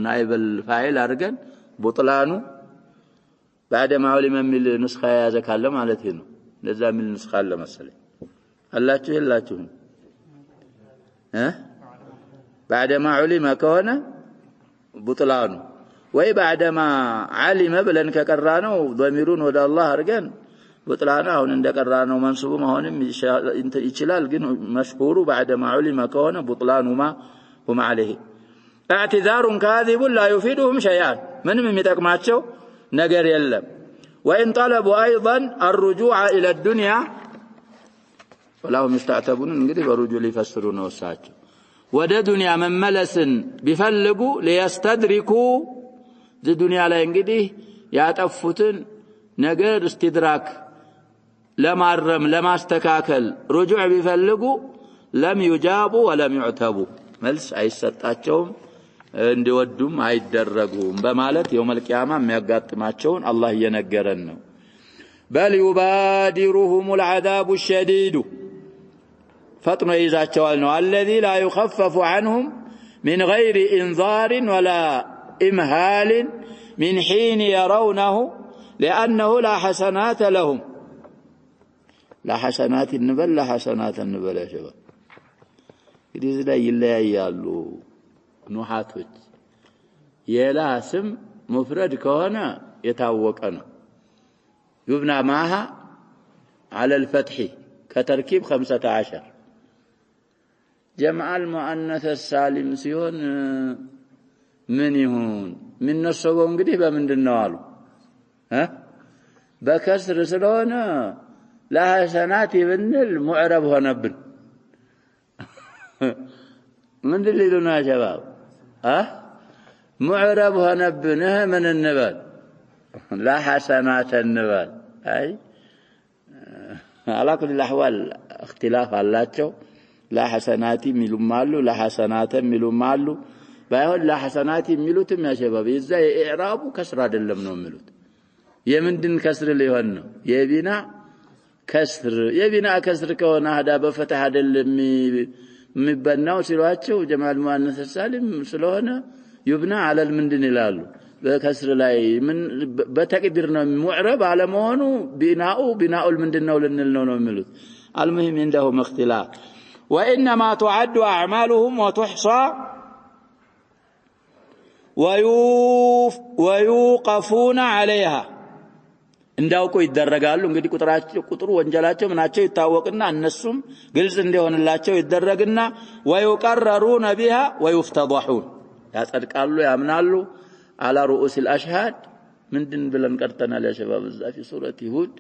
نائب الفاعل أرجن بطلانه بعد ما علم من النسخة هذا كلام على تينو لذا من النسخة الله مثلا الله تهون بعد ما علم كونه بطلانه وي بعد ما علم بلن كقرانه ضميرون ودا الله أرجن بطلانه هون عند قرانه منصوب ما هون انت يشلال جن مشهور بعد ما علم كونه بطلانه ما هم عليه اعتذار كاذب لا يفيدهم شيئا من يتقماچو ነገር የለም وان طلبوا ايضا الرجوع الى الدنيا فلا مستعتبون እንግዲህ በሩጁ ሊፈስሩ ነው እሳቸው ወደ ዱንያ መመለስን ቢፈልጉ ليستدركوا ዱንያ ላይ እንግዲህ ያጠፉትን ነገር استدراك ለማረም ለማስተካከል رجوع ቢፈልጉ لم يجابوا ولم يعتبوا መልስ አይሰጣቸውም እንዲወዱም አይደረጉም በማለት يوم القيامة የሚያጋጥማቸውን አላህ እየነገረን ነው بل يبادرهم العذاب الشديد فطن يزاچوال ነው الذي لا يخفف عنهم من غير انذار ولا امهال من حين يرونه لانه لا حسنات لهم لا حسنات نبل لا حسنات نبل يا شباب እንግዲህ እዚህ ላይ ይለያያሉ ኑሐቶች የላ ስም مفرد ከሆነ የታወቀ ነው يبنى معها على الفتح كتركيب 15 جمع المؤنث السالم ሲሆን ምን ይሁን ምን ነሰበው እንግዲህ በምንድነው አሉ በከስር ስለሆነ ለሐሰናት ይብንል ሙዕረብ ሆነብን من دليلنا يا شباب معرب هنبنه من النبال لا حسنات النبال أي على كل الأحوال اختلاف علاتشو لا حسنات የሚሉም አሉ لا حسنات የሚሉም አሉ ባይሆን لا حسنات የሚሉትም ያ ሸባብ እዛ ኢዕራቡ ከስራ አይደለም ነው የሚሉት የምንድን ከስር ሊሆን ነው የቢና ከስር ከሆነ هذا በፈተህ አይደለም የሚበናው ሲሏቸው ጀማል ሙአነስ ሳሊም ስለሆነ ይብና على ምንድን ይላሉ በከስር ላይ ምን በተቅዲር ነው ሙዕረብ አለመሆኑ ቢናኡል ምንድነው ልንል ነው የሚሉት المهم عندهم اختلاف وانما تعد اعمالهم وتحصى ويوقفون عليها እንዳውቁ ይደረጋሉ እንግዲህ ቁጥሩ ወንጀላቸው ምናቸው ይታወቅና እነሱም ግልጽ እንደሆነላቸው ይደረግና ويقررون بها ويفتضحون ያጸድቃሉ ያምናሉ على رؤوس الاشهاد ምንድን ብለን ቀርተናል يا شباب እዛ في سوره هود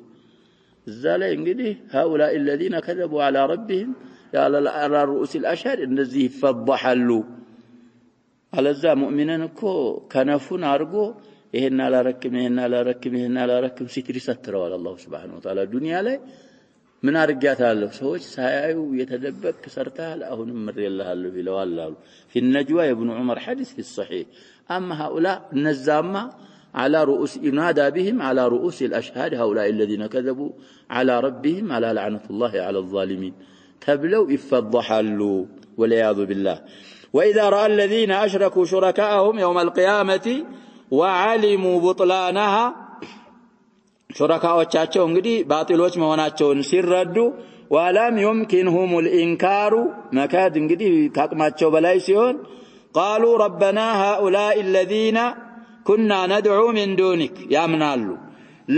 እዛ ላይ እንግዲህ هؤلاء الذين كذبوا على ربهم على رؤوس الاشهاد እነዚህ ይፈضحሉ አለዛ ሙእሚናን እኮ ከነፉን አርጎ ይሄን አላረክም ሲትሪ ሰትረዋል አላህ Subhanahu Wa Ta'ala ዱንያ ላይ ምን አርጋታለሁ ሰዎች ሳያዩ የተደበቅ ሰርታል አሁንም ምርየልሃለሁ ይለዋል አሉ في النجوى ابن عمر حديث في الصحيح اما هؤلاء نزاما على رؤوس ينادى بهم على رؤوس الاشهاد هؤلاء الذين كذبوا على ربهم على لعنة الله على الظالمين تبلوا يفضحوا والعياذ بالله واذا راى الذين اشركوا شركاءهم يوم القيامه وعلموا بطلانها شركاءዎቻቸው እንግዲህ ባጢሎች መሆናቸውን ሲረዱ ወላም يمكنهم الانكار መካድ እንግዲህ ካቅማቸው በላይ ሲሆን قالوا ربنا هؤلاء الذين كنا ندعو من دونك ያምናሉ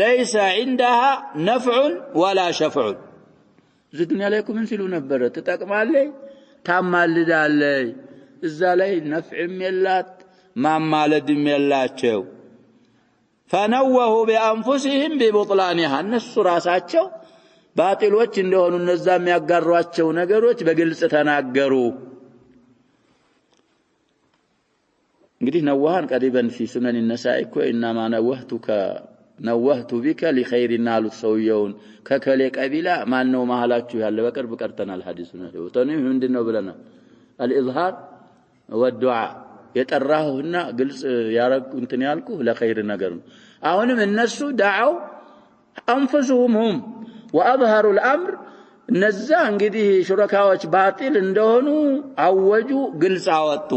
ليس عندها نفع ولا شفع ዝዱንያ ላይ ምን ሲሉ ነበር ተጠቅማለች ታማልዳለች እዛ ላይ ነፍዕም የላት ማማለድም የላቸው فنوهوا بانفسهم ببطلانها እነሱ ራሳቸው ባጢሎች እንደሆኑ እነዛ የሚያጋሯቸው ነገሮች በግልጽ ተናገሩ እንግዲህ ነዋሃን ቀሪበን في سنن النساء انما نوهت بك لخير ናሉት ሰውየውን ከከሌ ቀቢላ ማን ነው መሐላችሁ ያለ በቅርብ ቀርተናል ሐዲሱን ነው ተነው ምንድነው ብለናል الإظهار والدعاء የጠራሁና ግልጽ ያረኩ እንትን ያልኩ ለኸይር ነገር ነው አሁንም እነሱ ዳዓው አንፈሱሁም وأظهروا الأمر እነዛ እንግዲህ ሹረካዎች ባጢል እንደሆኑ አወጁ ግልጽ አወጡ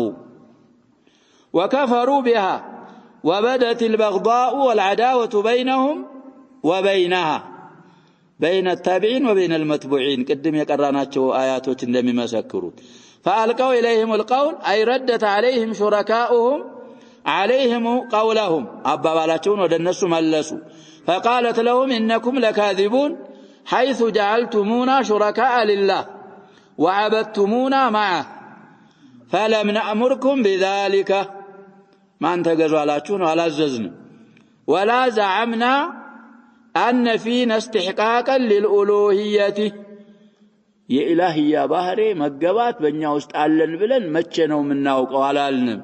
وكفروا بها وبدت البغضاء والعداوة بينهم وبينها بين التابعين وبين المتبوعين قدم يقراناቸው آياتዎች እንደሚመሰክሩት فألقوا إليهم القول أي ردت عليهم شركاؤهم عليهم قولهم أبابالاتهم ودنسوا ملسوا فقالت لهم إنكم لكاذبون حيث جعلتمونا شركاء لله وعبدتمونا معه فلم نأمركم بذلك ما انتقزوا علاتون ولا ززن ولا زعمنا أن فينا استحقاقا للألوهية የኢላሂያ ባህሪ መገባት በእኛ ውስጥ አለን ብለን መቼ ነው ምናውቀው አላልንም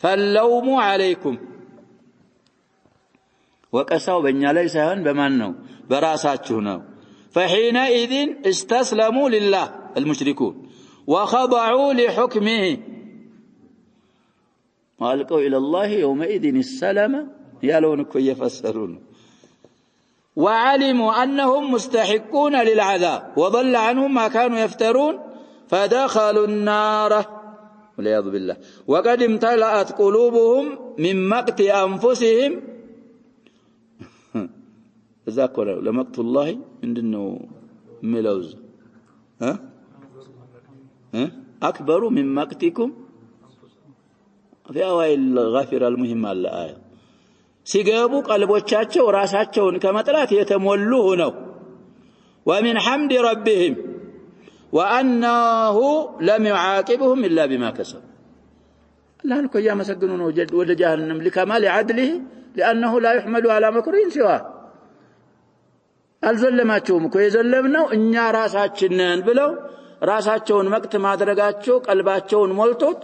ፈለውሙ አለይኩም ወቀሳው በእኛ ላይ ሳይሆን በማን ነው በራሳችሁ ነው فحينئذ استسلموا لله المشركون وخضعوا لحكمه والقوا الى الله يومئذ السلام يالون እኮ እየፈሰሩን وعلموا أنهم مستحقون للعذاب وضل عنهم ما كانوا يفترون فدخلوا النار والعياذ بالله وقد امتلأت قلوبهم من مقت أنفسهم ذاكروا لمقت الله عندنا ملوز أكبر من مقتكم في أوائل الغافر المهم على الآية ሲገቡ ቀልቦቻቸው ራሳቸውን ከመጥላት የተሞሉ ሆነው ومن حمد ربهم وانه لم يعاقبهم الا بما كسبوا الله እኮ ያመሰግኑ ነው ወደ ጀሃነም لكمال عدله لانه لا يحمد على مكروه سواه አልዘለማቸውም እኮ የዘለምነው እኛ ራሳችን ነን ብለው ራሳቸውን መቅት ማድረጋቸው ቀልባቸውን ሞልቶት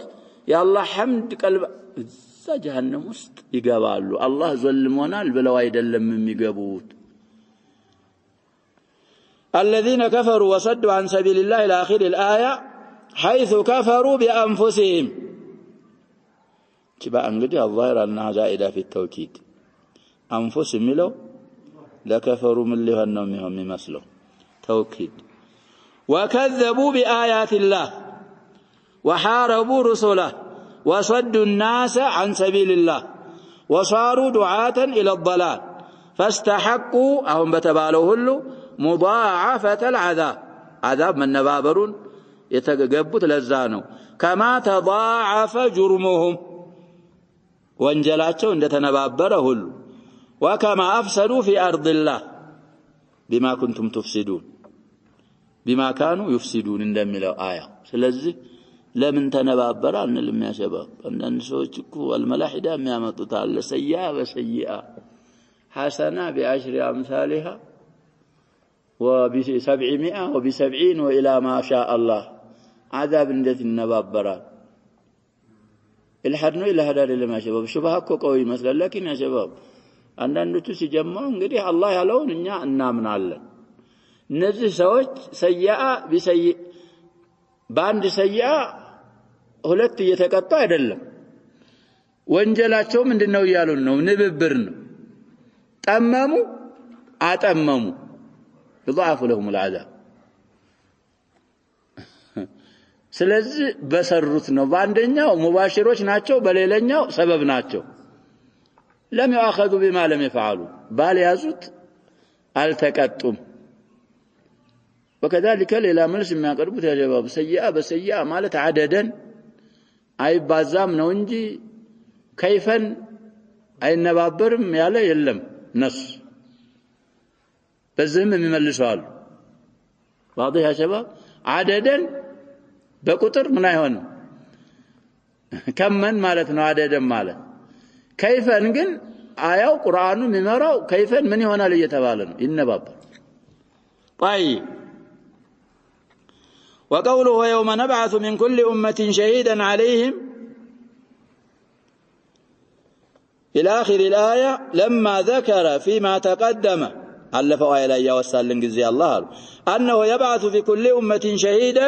የአላህ ሐምድ ቀልብ ጀሃነም ውስጥ ይገባሉ አላህ ዘልሞናል ብለው አይደለም የሚገቡት الذين كفروا وصدوا عن سبيل الله إلى آخر الآية حيث كفروا بأنفسهم تبقى انقدي الظاهر أنها زائدة في التوكيد أنفسهم ملو لكفروا من اللي هنهم يمثلوا توكيد وكذبوا بآيات الله وحاربوا رسله وصدوا الناس عن سبيل الله وصاروا دعاة إلى الضلال فاستحقوا أهم بتبالوه له مضاعفة العذاب عذاب من نبابرون يتقبط لزانو كما تضاعف جرمهم وانجلاتهم لتنبابره له وكما أفسدوا في أرض الله بما كنتم تفسدون بما كانوا يفسدون اندم له آية سلزي لمن تنبابر أن لم يا شباب أن سوتكو الملاحدة ما مطلع سيئة وسيئة حسنة بعشر أمثالها وب700 وب70 وإلى ما شاء الله عذاب ندت النبابرات الحرنو إلى هذا اللي ما شباب شبهك قوي مثلا لكن يا شباب አንዳንዶቹ ሲጀምሩ እንግዲህ አላህ ያለውን እኛ እናምናለን እነዚህ ሰዎች ሰይአ ቢሰይ በአንድ ሰይአ ሁለት እየተቀጣ አይደለም ወንጀላቸው ምንድነው ይያሉን ነው ንብብር ነው ጠመሙ አጠመሙ ይضاعف لهم العذاب ስለዚህ በሰሩት ነው በአንደኛው ሙባሽሮች ናቸው በሌላኛው ሰበብ ናቸው لم يأخذوا بما لم يفعلوا بل يزت التقطم وكذلك لا ملس ما يقربوا يا شباب سيئة بسيئة مالت عددا أي بازام ነው እንጂ كيفا أي نبابرم ያለ የለም نص በዚህም የሚመልሰዋል واضح يا شباب عددا በቁጥር ምን አይሆንም ከመን ማለት ነው عددا ማለት كيفا ግን አያው ቁርአኑ የሚመራው كيفا ምን ይሆናል እየተባለ ነው ይነባበር طيب وقوله يوم نبعث من كل أمة شهيدا عليهم إلى آخر الآية لما ذكر فيما تقدم علفوا آية لا يوصل زي الله أنه يبعث في كل أمة شهيدا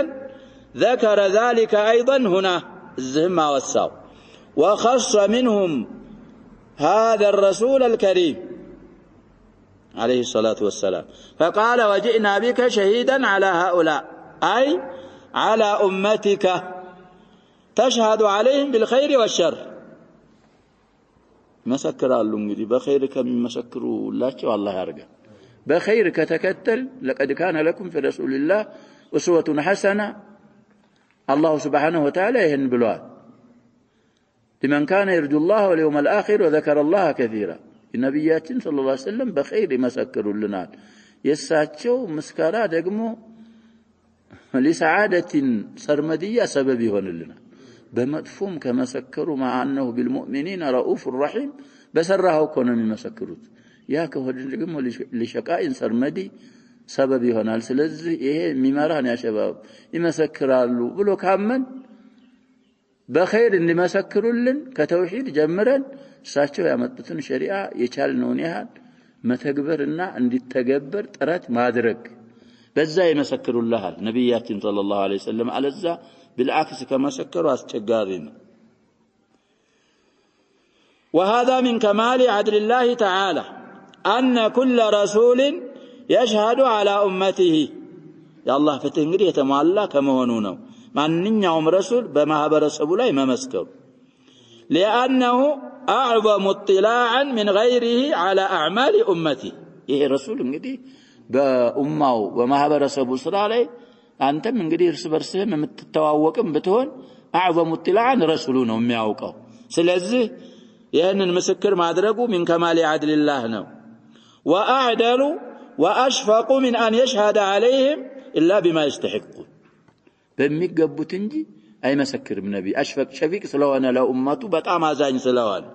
ذكر ذلك أيضا هنا الزهم والساو وخص منهم هذا الرسول الكريم عليه الصلاة والسلام فقال وجئنا بك شهيدا على هؤلاء أي على أمتك تشهد عليهم بالخير والشر مسكر الله انجدي بخير كم مسكروا الله والله يرجع بخير كتكتل لقد كان لكم في رسول الله أسوة حسنة الله سبحانه وتعالى يهن بلوان لمن كان يرجو الله واليوم الآخر وذكر الله كثيرا النبيات صلى الله عليه وسلم بخير مسكروا لنا يساتشو مسكرا دقمو لسعادة سرمدية سبب هون لنا بمدفوم كما سكروا مع أنه بالمؤمنين رؤوف رحيم بسرها وكونوا مسكروت ياك هو دقمو لشقاء سرمدي سبب هون سلزي إيه ميماران يا شباب يمسكرالو بلو كامن بخير اللي مسكروا لن كتوحيد جمرا ساتشو يمطتن شريعة يچالنون يحال متكبرنا عندي تكبر طرات مادرك بዛ يمسكروا الله نبياتنا صلى الله عليه وسلم على ذا بالعكس كما سكروا اسچغارين وهذا من كمال عدل الله تعالى أن كل رسول يشهد على أمته يا الله فتح እንግዲህ የተሟላ ከመሆኑ ነው ማንኛውም ረሱል በማህበረሰቡ ላይ መመስከሩ لأنه أعظم اطلاعا من غيره على أعمال أمته ይሄ ረሱል እንግዲህ በኡማው በማህበረሰቡ ስራ ላይ አንተም እንግዲህ እርስ በርስህም የምትተዋወቅም ብትሆን أعظم اطلاعا ረሱሉ ነው የሚያውቀው ስለዚህ ይሄንን ምስክር ማድረጉ من كمال عدل الله ነው وأعدل وأشفق من أن يشهد عليهم إلا بما يستحقون በሚገቡት እንጂ አይመሰክርም ነብይ አሽፈቅ ሸፊቅ ስለሆነ ለኡማቱ በጣም አዛኝ ስለሆነ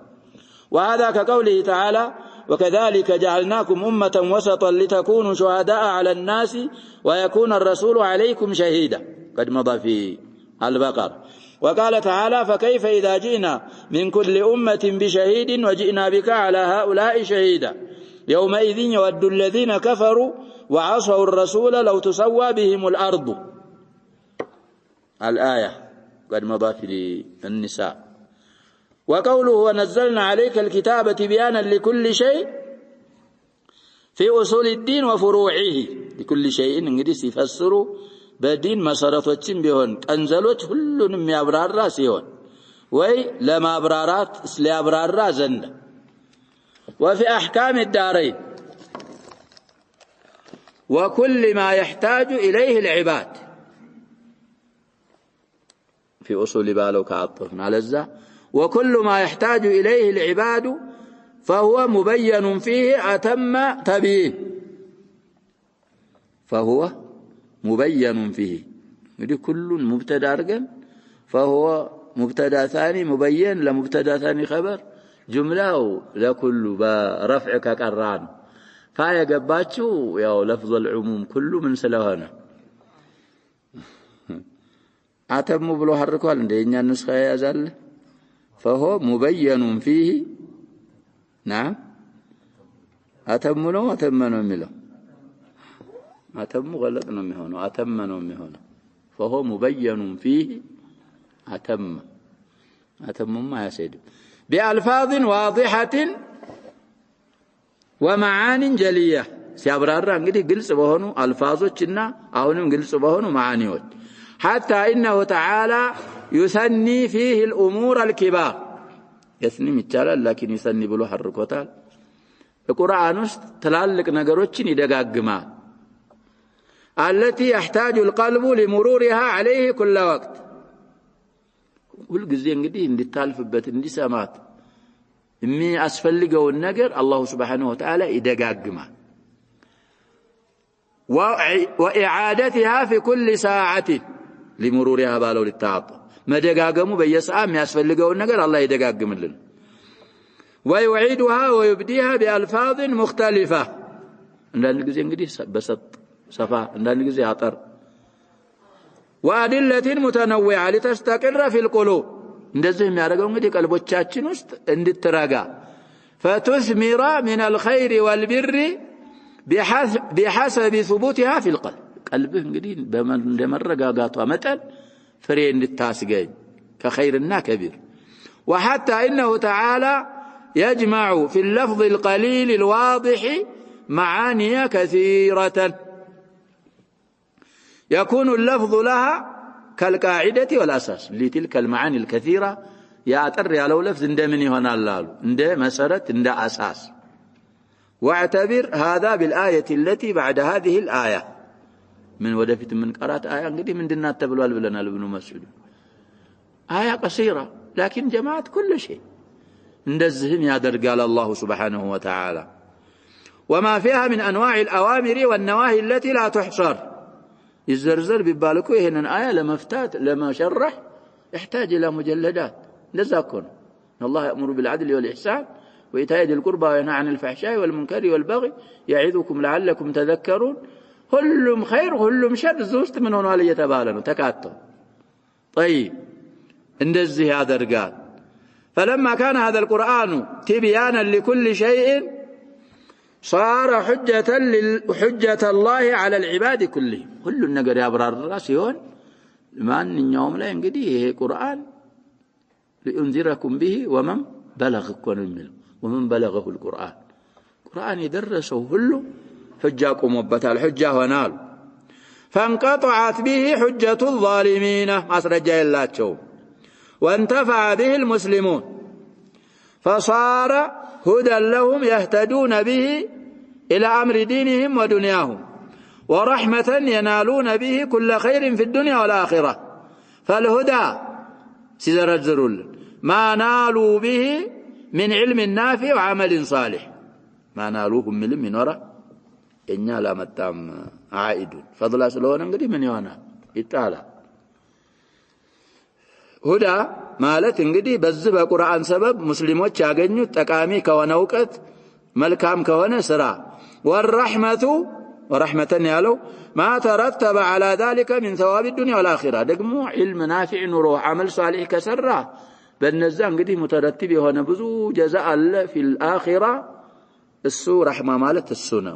وهذا كقوله تعالى وكذلك جعلناكم أمة وسطا لتكونوا شهداء على الناس ويكون الرسول عليكم شهيدا قد مضى في البقرة وقال تعالى فكيف إذا جئنا من كل أمة بشهيد وجئنا بك على هؤلاء شهيدا يومئذ يود الذين كفروا وعصوا الرسول لو تسوى بهم الأرض. الآية قد مضى في النساء. وقوله ونزلنا عليك الكتاب تبيانا لكل شيء في أصول الدين وفروعه. لكل شيء እንግዲህ ሲፈስሩ በዲን መሰረቶችን ቢሆን ቀንዘሎች ሁሉንም ያብራራ ሲሆን ወይ ለማብራራት ስለያብራራ ዘንድ وفي أحكام الدارين وكل ما يحتاج إليه العباد في أصول بالو كعطفنا على الزا وكل ما يحتاج إليه العباد فهو مبين فيه أتم تبيين. فهو مبين فيه يدي كل مبتدا أرجل فهو مبتدا ثاني مبين لمبتدا ثاني خبر جملة لكل برفع كقران فايا قباتشو يا لفظ العموم كل من سلهنا أتم بلو حركوا عندنا النسخة يا زل فهو مبين فيه. نعم أتمنوا أتمنوا ملو أتم غلطنا مهونه أتمنوا مهونه فهو مبين فيه أتم ما يسيد بألفاظ واضحة ومعان جلية. سيابرار انغدي ግልጽ በሆኑ አልፋዞችና አሁንም ግልጽ በሆኑ معانيዎች حتى إنه تعالى يثني فيه الأمور الكبار. يثني ይቻላል لكن يثني ብሎ حركوታል። القرآن ውስጥ ትላልቅ ነገሮችን ይደጋግማል التي يحتاج القلب لمرورها عليه كل وقت. ሁሉ ጊዜ እንግዲህ እንድታልፍበት እንዲሰማት የሚያስፈልገው ነገር አላህ Subhanahu Wa Ta'ala ይደጋግማል። وإعادتها في كل ساعة لمرورها بالو للتعاطف መደጋገሙ በየሰዓት የሚያስፈልገው ነገር አላህ ይደጋግምልን። ويعيدها ويبديها بألفاظ مختلفة እንደን ጊዜ እንግዲህ በሰጥ ሰፋ እንደን ጊዜ አጠር وأدلة متنوعة لتستقر في القلوب እንደዚህ የሚያደርገው እንግዲህ ቀልቦቻችን ውስጥ እንድትረጋ فتثمر من الخير والبر بحسب ثبوتها في القلب. قلبه እንግዲህ እንደመረጋጋቷ መጠን ፍሬ እንድታስገኝ ከخيرና كبير. وحتى إنه تعالى يجمع في اللفظ القليل الواضح معاني كثيرة يكون اللفظ لها كالقاعدة والأساس لتلك المعاني الكثيرة يأتر على لفظ عند من يهنا الله عند مسارة عند أساس. واعتبر هذا بالآية التي بعد هذه الآية من ودفت من قرات آية قدي من دنا تبلوال بلنا لابن مسعود آية قصيرة لكن جمعت كل شيء عند الذهن يادر قال الله سبحانه وتعالى وما فيها من أنواع الأوامر والنواهي التي لا تحصر. الزرزر ببالكو هنا آية لمفتات لما شرح يحتاج إلى مجلدات. نذكر الله يأمر بالعدل والإحسان وإيتاء ذي القربى وينهى عن الفحشاء والمنكر والبغي يعظكم لعلكم تذكرون. كلهم خير كلهم شر زوست من هنا ليتبالنوا تكاتوا. طيب اندزه هذا الرجال فلما كان هذا القرآن تبيانا لكل شيء صار حجة الله على العباد كلهم. كل النجر يبرر راسيون ما أن يوم لا ينقدي قرآن لأنذركم به ومن بلغكم منه ومن بلغه القرآن. القرآن يدرسه كله حجاكم وبتا الحجة ونال فانقطعت به حجة الظالمين أسرج الله تشوف وانتفع به المسلمون فصار هدى لهم يهتدون به إلى أمر دينهم ودنياهم ورحمة ينالون به كل خير في الدنيا والآخرة. فالهدى سيزرزرون ما نالوا به من علم نافع وعمل صالح ما نالوهم من وراء إننا لا متام عائد فضل سلوان انقدي من يوانا يتعالى هدى مالت انقدي بزب قرآن سبب مسلموች ያገኙት ጠቃሚ ከሆነ ዕውቀት መልካም ከሆነ ስራ ورحمة ያለው ما ترتب على ذلك من ثواب الدنيا والآخرة ደግሞ علم نافع ኑሮ عمل صالح ከሰራ በእነዛ እንግዲህ مترتب የሆነ ብዙ جزاء አለ في الآخرة السو رحمة مالت السنة.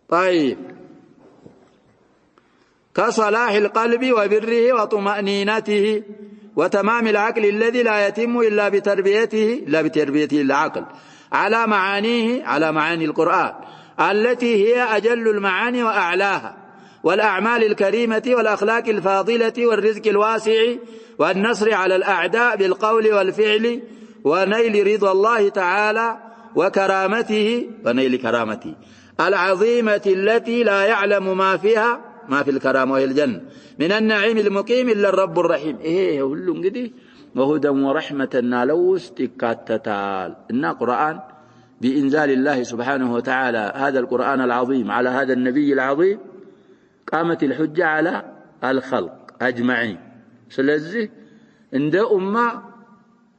طيب كصلاح القلب وبره وطمأنينته وتمام العقل الذي لا يتم إلا بتربيته العقل على معاني القرآن التي هي أجل المعاني وأعلاها، والأعمال الكريمة والأخلاق الفاضلة والرزق الواسع والنصر على الأعداء بالقول والفعل ونيل رضا الله تعالى ونيل كرامته العظيمة التي لا يعلم ما في الكرامة وهي الجنة من النعيم المقيم إلا الرب الرحيم. إيه هلو انقدي وهدى ورحمة نالوس تكاتتال. إن قرآن بإنزال الله سبحانه وتعالى هذا القرآن العظيم على هذا النبي العظيم قامت الحجة على الخلق أجمعين. سلزه عند أمة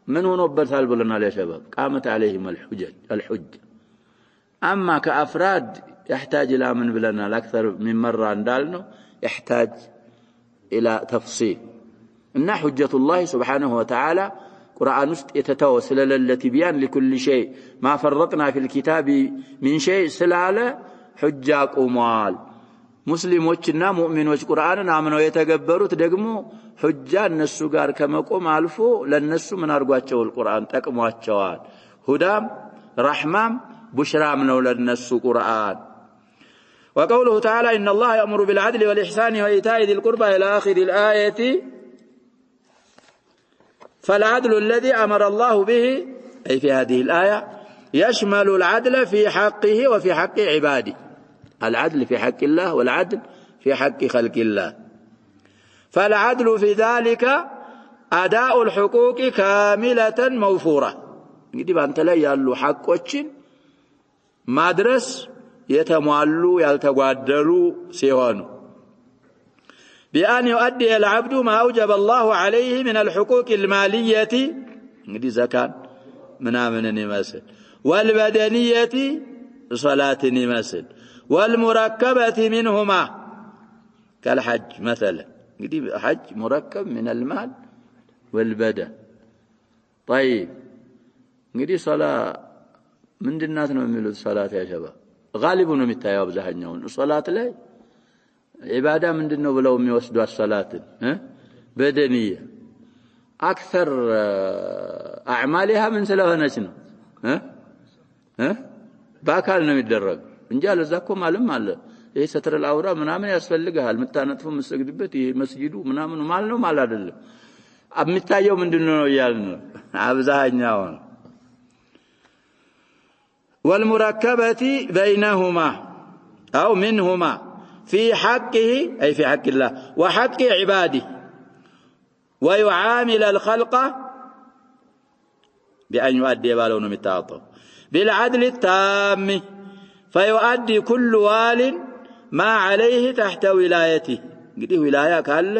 من هو نبتال بلنا يا شباب قامت عليهم الحجة. أما كأفراد يحتاج إلى من بلنا الأكثر من مرة عندنا يحتاج إلى تفصيل. إن حجة الله سبحانه وتعالى قرآن يتتوسل التي بيان لكل شيء ما فرطنا في الكتاب من شيء سلالة حجاك أمال مسلموችና ሙእሚኖች ቁርአንን አምነው የተገበሩት ደግሞ ሁጃ እነሱ ጋር ከመቆም አልፎ ለነሱ ምን አርጓቸው القرآن ጠቅሟቸዋል። ሁዳም ረህማም ቡሽራም ነው ለነሱ ቁርአን። وقوله تعالى إن الله يأمر بالعدل والإحسان وإيتاء ذي القربى إلى آخر الآية. فالعدل الذي أمر الله به أي في هذه الآية يشمل العدل في حقه وفي حق عباده. العدل في حق الله والعدل في حق خلق الله. فالعدل في ذلك أداء الحقوق كاملة موفورة. እንግዲህ ባንተ ላይ ያሉ ሐቆችን ማድረስ የተሟሉ ያልተጓደሉ ሲሆኑ بأن يؤدي العبد ما أوجب الله عليه من الحقوق المالية እንግዲህ ዘካን ምናምንን ይመስል والبدنية صلاةን ይመስል والمركبة منهما كالحج مثلا. እንግዲህ حج مركب من المال والبدن. طيب እንግዲህ صلاة ምንድናት ነው የሚሉት صلاة يا شباب غالبا ነው የሚታየው አብዛኛው صلاة ላይ ኢባዳ ምንድነው ብለው የሚወስዱት صلاةን بدنية أكثر أعمالها من ስለሆነች ነው በአካል ነው የሚደረግ እንጂ አለዛኮ ማለም አለ ይሄ ሰትረ العورة ምናምን ያስፈልጋል ምታነጥፉ መስጊድበት ይሄ መስጊዱ ምናምን ማለት ነው ማለት አይደለም። የሚታየው ምንድነው ይያልን አብዛኛው والمركبة بينهما أو منهما في حقه أي في حق الله وحق عباده ويعامل الخلق بأن يؤدي بالون متعاطف بالعدل التام فيؤدي كل وال ما عليه تحت ولايته. እንግዲህ ولاية ካለ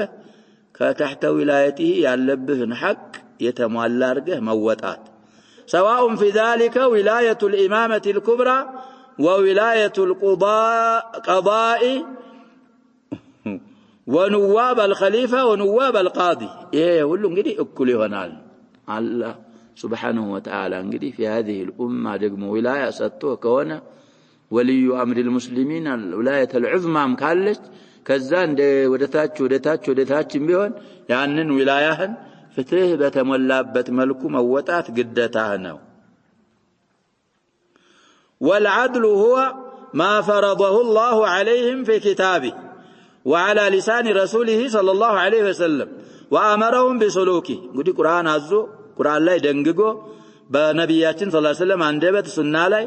ከተحت ولايته ያለብህን حق የተሟላ አርገህ መወጣት سواء في ذلك ولاية الإمامة الكبرى وولاية القضاء ونواب الخليفة ونواب القاضي. إيه ሁሉ እንግዲህ እኩል ይሆናል። الله سبحانه وتعالى እንግዲህ في هذه الأمة ደግሞ ولاية ሰጥቶ ከሆነ ولي أمر المسلمين الولاية العظمى ካለች ከዛ እንደ ወደታች ቢሆን ያንን ولايهን ፍትህ በተሞላበት መልኩ መወጣት ግዴታህ ነው። والعدل هو ما فرضه الله عليهم في كتابه وعلى لسان رسوله صلى الله عليه وسلم وأمرهم بسلوكه. እንግዲህ ቁርአን ላይ ደንግጎ በነቢያችን ሰለላሁ ዐለይሂ ወሰለም አንደበት ሱና ላይ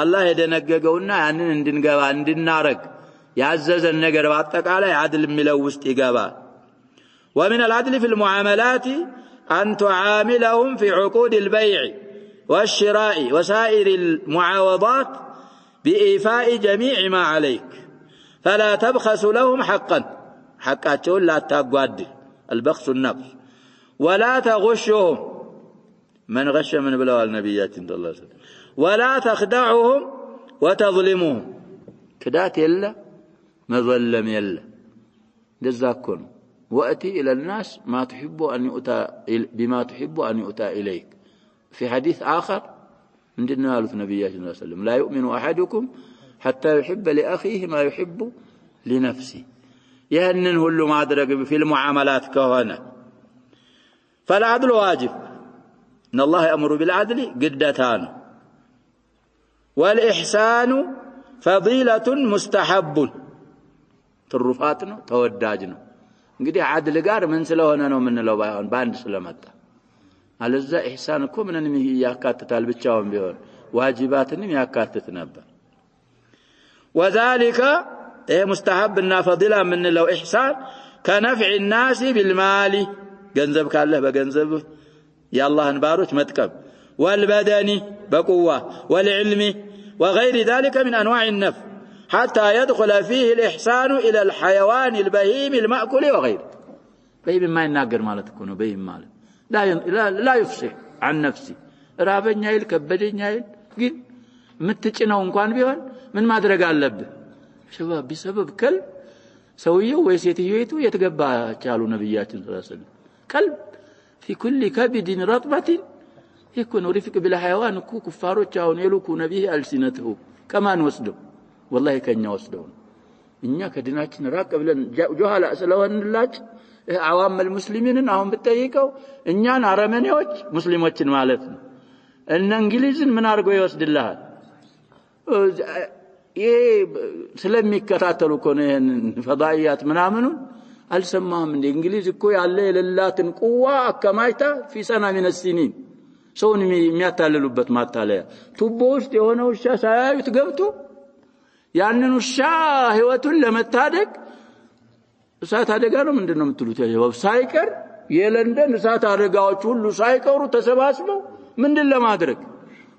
አላህ የደነገገውና ያንን እንድንገባ እንድናረግ ያዘዘን ነገር በአጠቃላይ አድል የሚለው ውስጥ ይገባል። ومن العدل في المعاملات أن تعاملهم في عقود البيع والشراء وسائر المعاوضات بإيفاء جميع ما عليك فلا تبخس لهم حقاتهم لا تقعد البخس النقص ولا تغشهم من غش من بلوى النبيات صلى الله عليه وسلم ولا تخدعهم وتظلمهم كدات يلا مظلم يلا جزاكم وأتي إلى الناس ما تحب أن يؤتى بما تحب أن يؤتى إليك. في حديث آخر ምንድነው ያሉት ነብያችን ሰለላሁ ዐለይሂ ወሰለም لا يؤمن احدكم حتى يحب لاخيه ما يحب لنفسه ያንን ሁሉ ማድረግ في المعاملات ከሆነ فالعدل واجب ان الله يأمر بالعدل قدتان والإحسان فضيلة مستحب ትሩፋት ነው ተወዳጅ ነው እንግዲህ عدل ጋር ምን ስለሆነ ነው ምንለው ባይሆን ባንድ ስለመጣ አለዛ ኢህሳን እኮ ምንንም ያካትታል ብቻውን ቢሆን ዋጅባትንም ያካትት ነበር وذلك مستحبنا فضيلة ምንለው ኢህሳን كنفع الناس بالمال ገንዘብ ካለህ በገንዘብ የአላህን ባሮች መጥቀም والبدن بقوة والعلم وغير ذلك من أنواع النفع حتى يدخل فيه الإحسان إلى الحيوان البهيم المأكل وغيره بهيم ما يناقر مالت كونه بهيم مال لا يفصح عن نفسه رابن يايل كبدين يايل قل متجنه انكوان بيهون من ما درق اللبه شباب بسبب كلب سويه ويسيتيويتو يتقبع قالوا نبيات صلى الله عليه وسلم كلب في كل كبد رطبة يكون رفق بالحيوان كفارو جاون يلوكو نبيه ألسنته كمان وصدوا والله كان يوصدون إننا كدناتنا راق بلن جوهلا أسلوهن اللاج عوام المسلمين هم بتأييكو إننا عرمانيوج مسلموچن مالتنا إن انجليزن من أرقو يوصد الله سلمي كتاتلو كونين فضائيات منامنون ألسمهم من الإنجليز كوي عليه للاتن قوة كمايتا في سنة من السنين سون የሚያታለሉበት ማታለያ ቱቦ ውስጥ የሆነው ሻ ሳያዩት ገብቶ ያንኑ ሻ ህይወቱን ለመታደግ እሳት አደጋ ነው ምንድነው የምትሉት ያው ሳይቀር የለንደን እሳት አደጋዎች ሁሉ ሳይቀሩ ተሰባስበው ምንድን ለማድረግ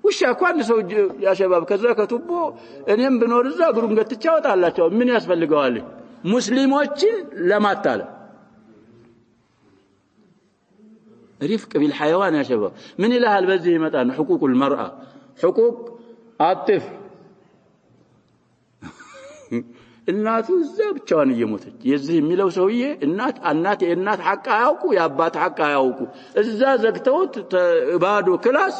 ውሻ እንኳን ሰው ያሸባብ ከዛ ከቱቦ እኔም ብኖር እዛ ግሩም ገትቻው ታላቸው ምን ያስፈልገዋል ሙስሊሞችን ለማታለል رفق بالحيوان يا شباب من إله البزه متان حقوق المرأة حقوق الطفل الناس الزاب كان يموتج يزه ميلو سويه النات حق ياوقو يا ابات حق ياوقو اذا زغتوت بادو كلاس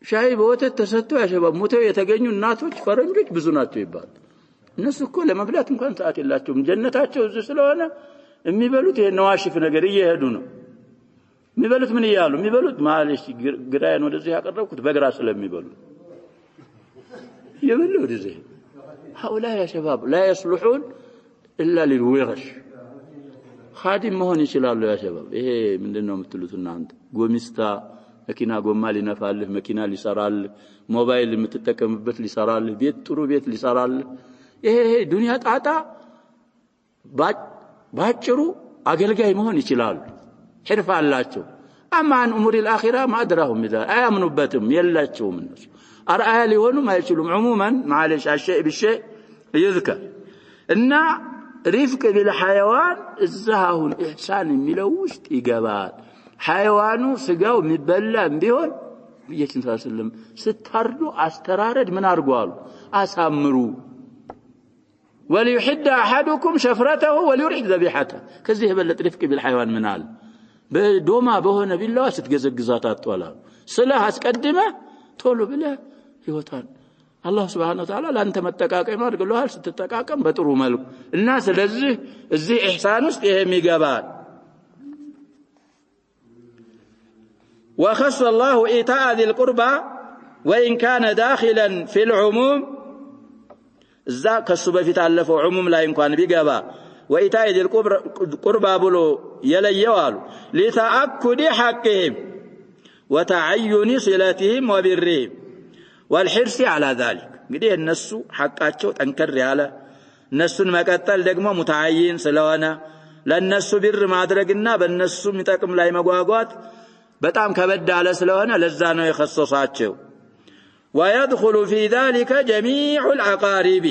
شاي بوتت تسطو يا شباب موتو የተገኙ እናቶች ፈረንጆች ብዙ ናቸው ይባል እነሱ እኮ ለመብላት እንኳን ሰዓት የላቸውም ጀነታቸው እዚህ ስለሆነ የሚበሉት የነዋሽፍ ነገር እየሄዱ ነው የሚበሉት ምን ይያሉ የሚበሉት ማለሽ ግራያን ወደዚህ ያቀረብኩት በግራ ስለሚበሉ يبلو ወደዚህ هؤلاء يا شباب لا يصلحون الا للورش خادم መሆን ይችላሉ يا شباب ይሄ ምንድነው የምትሉት እናንተ ጎሚስታ መኪና ጎማ ሊነፋልህ መኪና ሊሰራል ሞባይል የምትጠቀምበት ሊሰራል ቤት ጥሩ ቤት ሊሰራል ይሄ ዱንያ ጣጣ ባጭሩ አገልጋይ መሆን ይችላል ሕርፍ አላቸው አማን ኡሙር الآخرة ما أدراهم بذا አያምኑበትም የላቸውም እነሱ አርአያ ሊሆኑ ማይችሉም عموما معلش الشيء بالشيء يذكر እና رفق بالحيوان እዛሁን ኢህሳን የሚለው ውስጥ ይገባል حيوانو ስጋው የሚበላም ቢሆን በየችን ሰለም ስታርዱ አስተራረድ ምን አርጓሉ አሳምሩ وليحد احدكم شفرته وليرح ذبيحته كذي يبلط رفق بالحيوان منال بدوما በሆነ ቢላዋ ስትገዘግዛት አጥዋላ ስለህ አስቀድመ ቶሎ ብለ ይወጣል አላህ Subhanahu Wa Ta'ala ላንተ መጠቃቀም አድርገዋል ስትጠቃቀም በጥሩ መልኩ እና ስለዚህ እዚህ ኢህሳን ውስጥ ይሄ የሚገባል وخص الله إيتاء ذي القربى وإن كان داخلا في العموم الزا كسو بفيت علفو عموم لا يمكن بيغبا وإيتاء ذي القربى بلو يليوالو لتأكد حقهم وتعين صلاتهم وبرهم والحرص على ذلك እንግዲህ እነሱ ሐቃቸው ጠንከር ያለ እነሱን መቀጠል ደግሞ ሙታዓይን ስለሆነ ለነሱ ቢር ማድረግና በእነሱ የሚጠቅም ላይ መጓጓት በጣም ከበድ ያለ ስለሆነ ለዛ ነው የخصصاቸው ويدخل في ذلك جميع الأقارب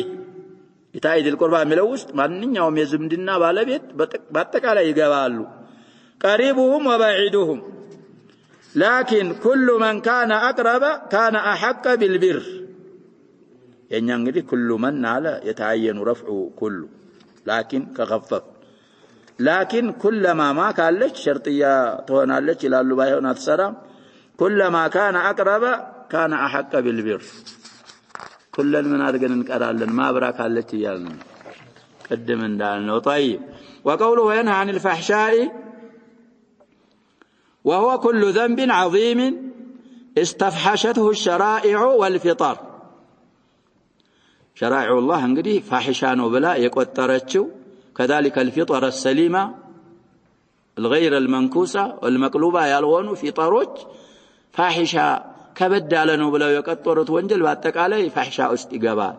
ኢታኢድ القربى የሚለው ውስጥ ማንኛውም የዝምድና ባለቤት በአጠቃላይ ይገባሉ قريبهم وبعيدهم لكن كل من كان أقرب كان أحق بالبر يعني እንግዲህ كل من على يتعين رفع كل لكن كخفف لكن كلما ما كالش شرطيه تهونالش ይላሉ ባይሆን አትሰራም كلما كان أقرب كان أحق بالبر كل من أرجن نقرأ ما براك التي يالنا قدم دالنا. طيب وقوله ينهى عن الفحشاء وهو كل ذنب عظيم استفحشته الشرائع والفطر. شرائع الله انقدي فاحشان وبلا يقطرتشو كذلك الفطر السليمة الغير المنكوسة والمقلوبة يالونو فطروج فاحشة كبد على بلا يقطرت وانجل باتك عليه فاحشة استقبال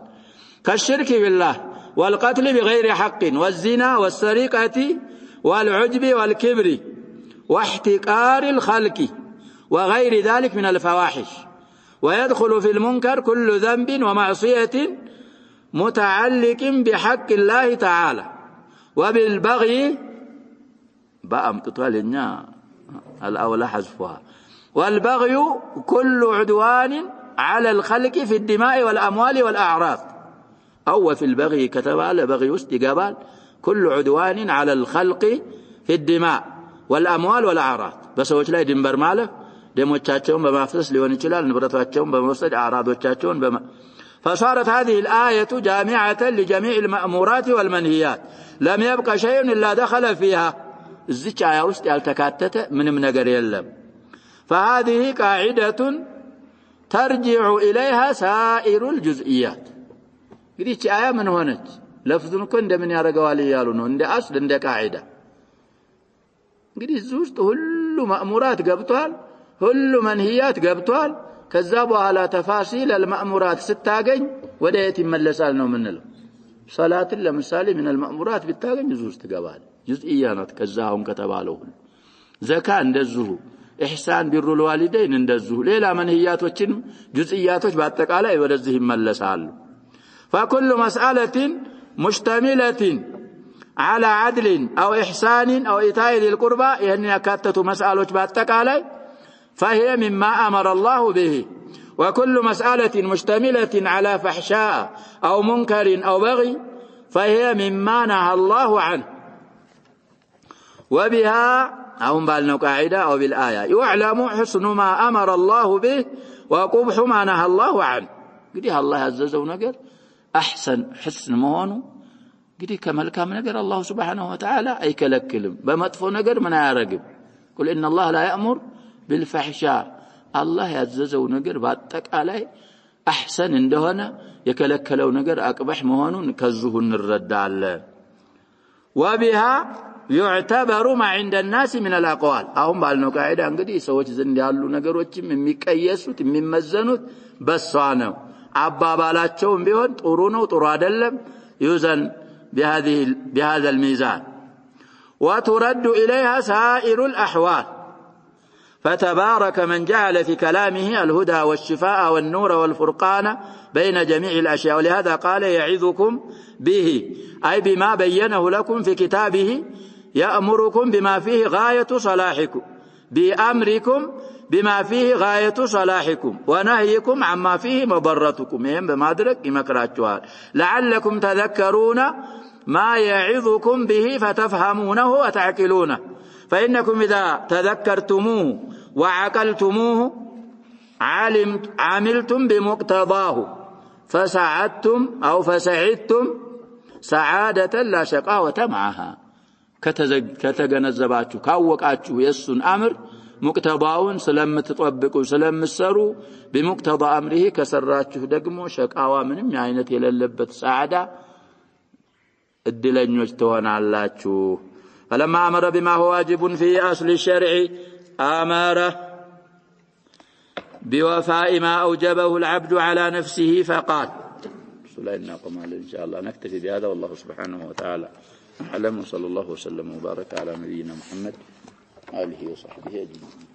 كالشرك بالله والقتل بغير حق والزنا والسرقة والعجب والكبر واحتقار الخلق وغير ذلك من الفواحش. ويدخل في المنكر كل ذنب ومعصية متعلق بحق الله تعالى وبالبغي بأمتطالنا الأولى حذفها. والبغي كل عدوان على الخلق في الدماء والأموال والأعراض أو في البغي كتب على بغي استقبال كل عدوان على الخلق في الدماء والأموال والأعراض. بس وجه لا دمبر ماله دموቻቸውን በማፍሰስ ሊሆን ይችላል ንብረታቸውን በመውሰድ አራዶቻቸውን فصارت هذه الآية جامعة لجميع المأمورات والمنهيات لم يبقى شيء إلا دخل فيها. الزيج آية وسط يالتكاتت من نجر يلم. فهذه قاعدة ترجع إليها سائر الجزئيات. قديش آية من هونت لفظن كن من يارجوالي يالون عند أصل عند قاعدة قديش زوجت كل مأمورات قبطال كل منهيات قبطال كذابوا على تفاصيل المأمورات ستاقين وديت ملسالنا منه. صلاة لمثال من المأمورات بالتاقين زوجت قبال جزئيات كذاهم كتبالوه. زكاة ندزه إحسان بر الوالدين ندزه ليلا منهيات وچن جزئيات بعدك على ودزهم ملسال. فكل مسألة مشتملة على عدل أو إحسان أو إيتاء ذي القربى يعني كاتت مسألة بعدك عليه فهي مما أمر الله به. وكل مسألة مشتملة على فحشاء أو منكر أو بغي فهي مما نهى الله عنه. وبها أو بالنا قاعدة أو بالآية يعلم حسن ما أمر الله به وقبح ما نهى الله عنه. قديها الله عزيزه ونقر أحسن حسن مهونه قدي كمل كام نقر الله سبحانه وتعالى أي كلكلم بمطفو نقر من يرقب. قل إن الله لا يأمر بالفحشاء الله يعززه نقر باتك عليه أحسن عندهنا يكلكلو نقر أقبح مهونه كزهن الرد على. وبها يعتبر ما عند الناس من الأقوال أهم بالنو قاعدة انقدي سوچ زند ያሉ ነገሮችም የሚቀየሱት የሚመዘኑት በሷ ነው። አባባላቸውም ቢሆን ጥሩ ነው ጥሩ አይደለም يوزن بهذا الميزان. وترد إليها سائر الأحوال. فتبارك من جعل في كلامه الهدى والشفاء والنور والفرقان بين جميع الأشياء. ولهذا قال يعظكم به أي بما بينه لكم في كتابه يأمركم بما فيه غاية صلاحكم بأمركم بما فيه غاية صلاحكم ونهيكم عما فيه مضرتكم يهم بمادرك يمكراتشوال لعلكم تذكرون ما يعظكم به فتفهمونه وتعقلونه. فإنكم إذا تذكرتموه وعقلتموه عملتم بمقتضاه فسعدتم أو فسعدتم سعادة لا شقاوة معها. كتجنزباتشو كاوقاتشو يسون أمر مقتضاون سلام تطبقوا سلام السرو بمقتضى أمره كسراتشو دقمو شقاوة منهم يعينت يللبت سعادة الدلن يجتوان علاتشو. فلما أمر بما هو واجب في أصل الشرع أمر بوفاء ما أوجبه العبد على نفسه فقال. سلينا قمال إن شاء الله نكتفي بهذا والله سبحانه وتعالى أعلم. وصلى الله وسلم وبارك على نبينا محمد آله وصحبه أجمعين.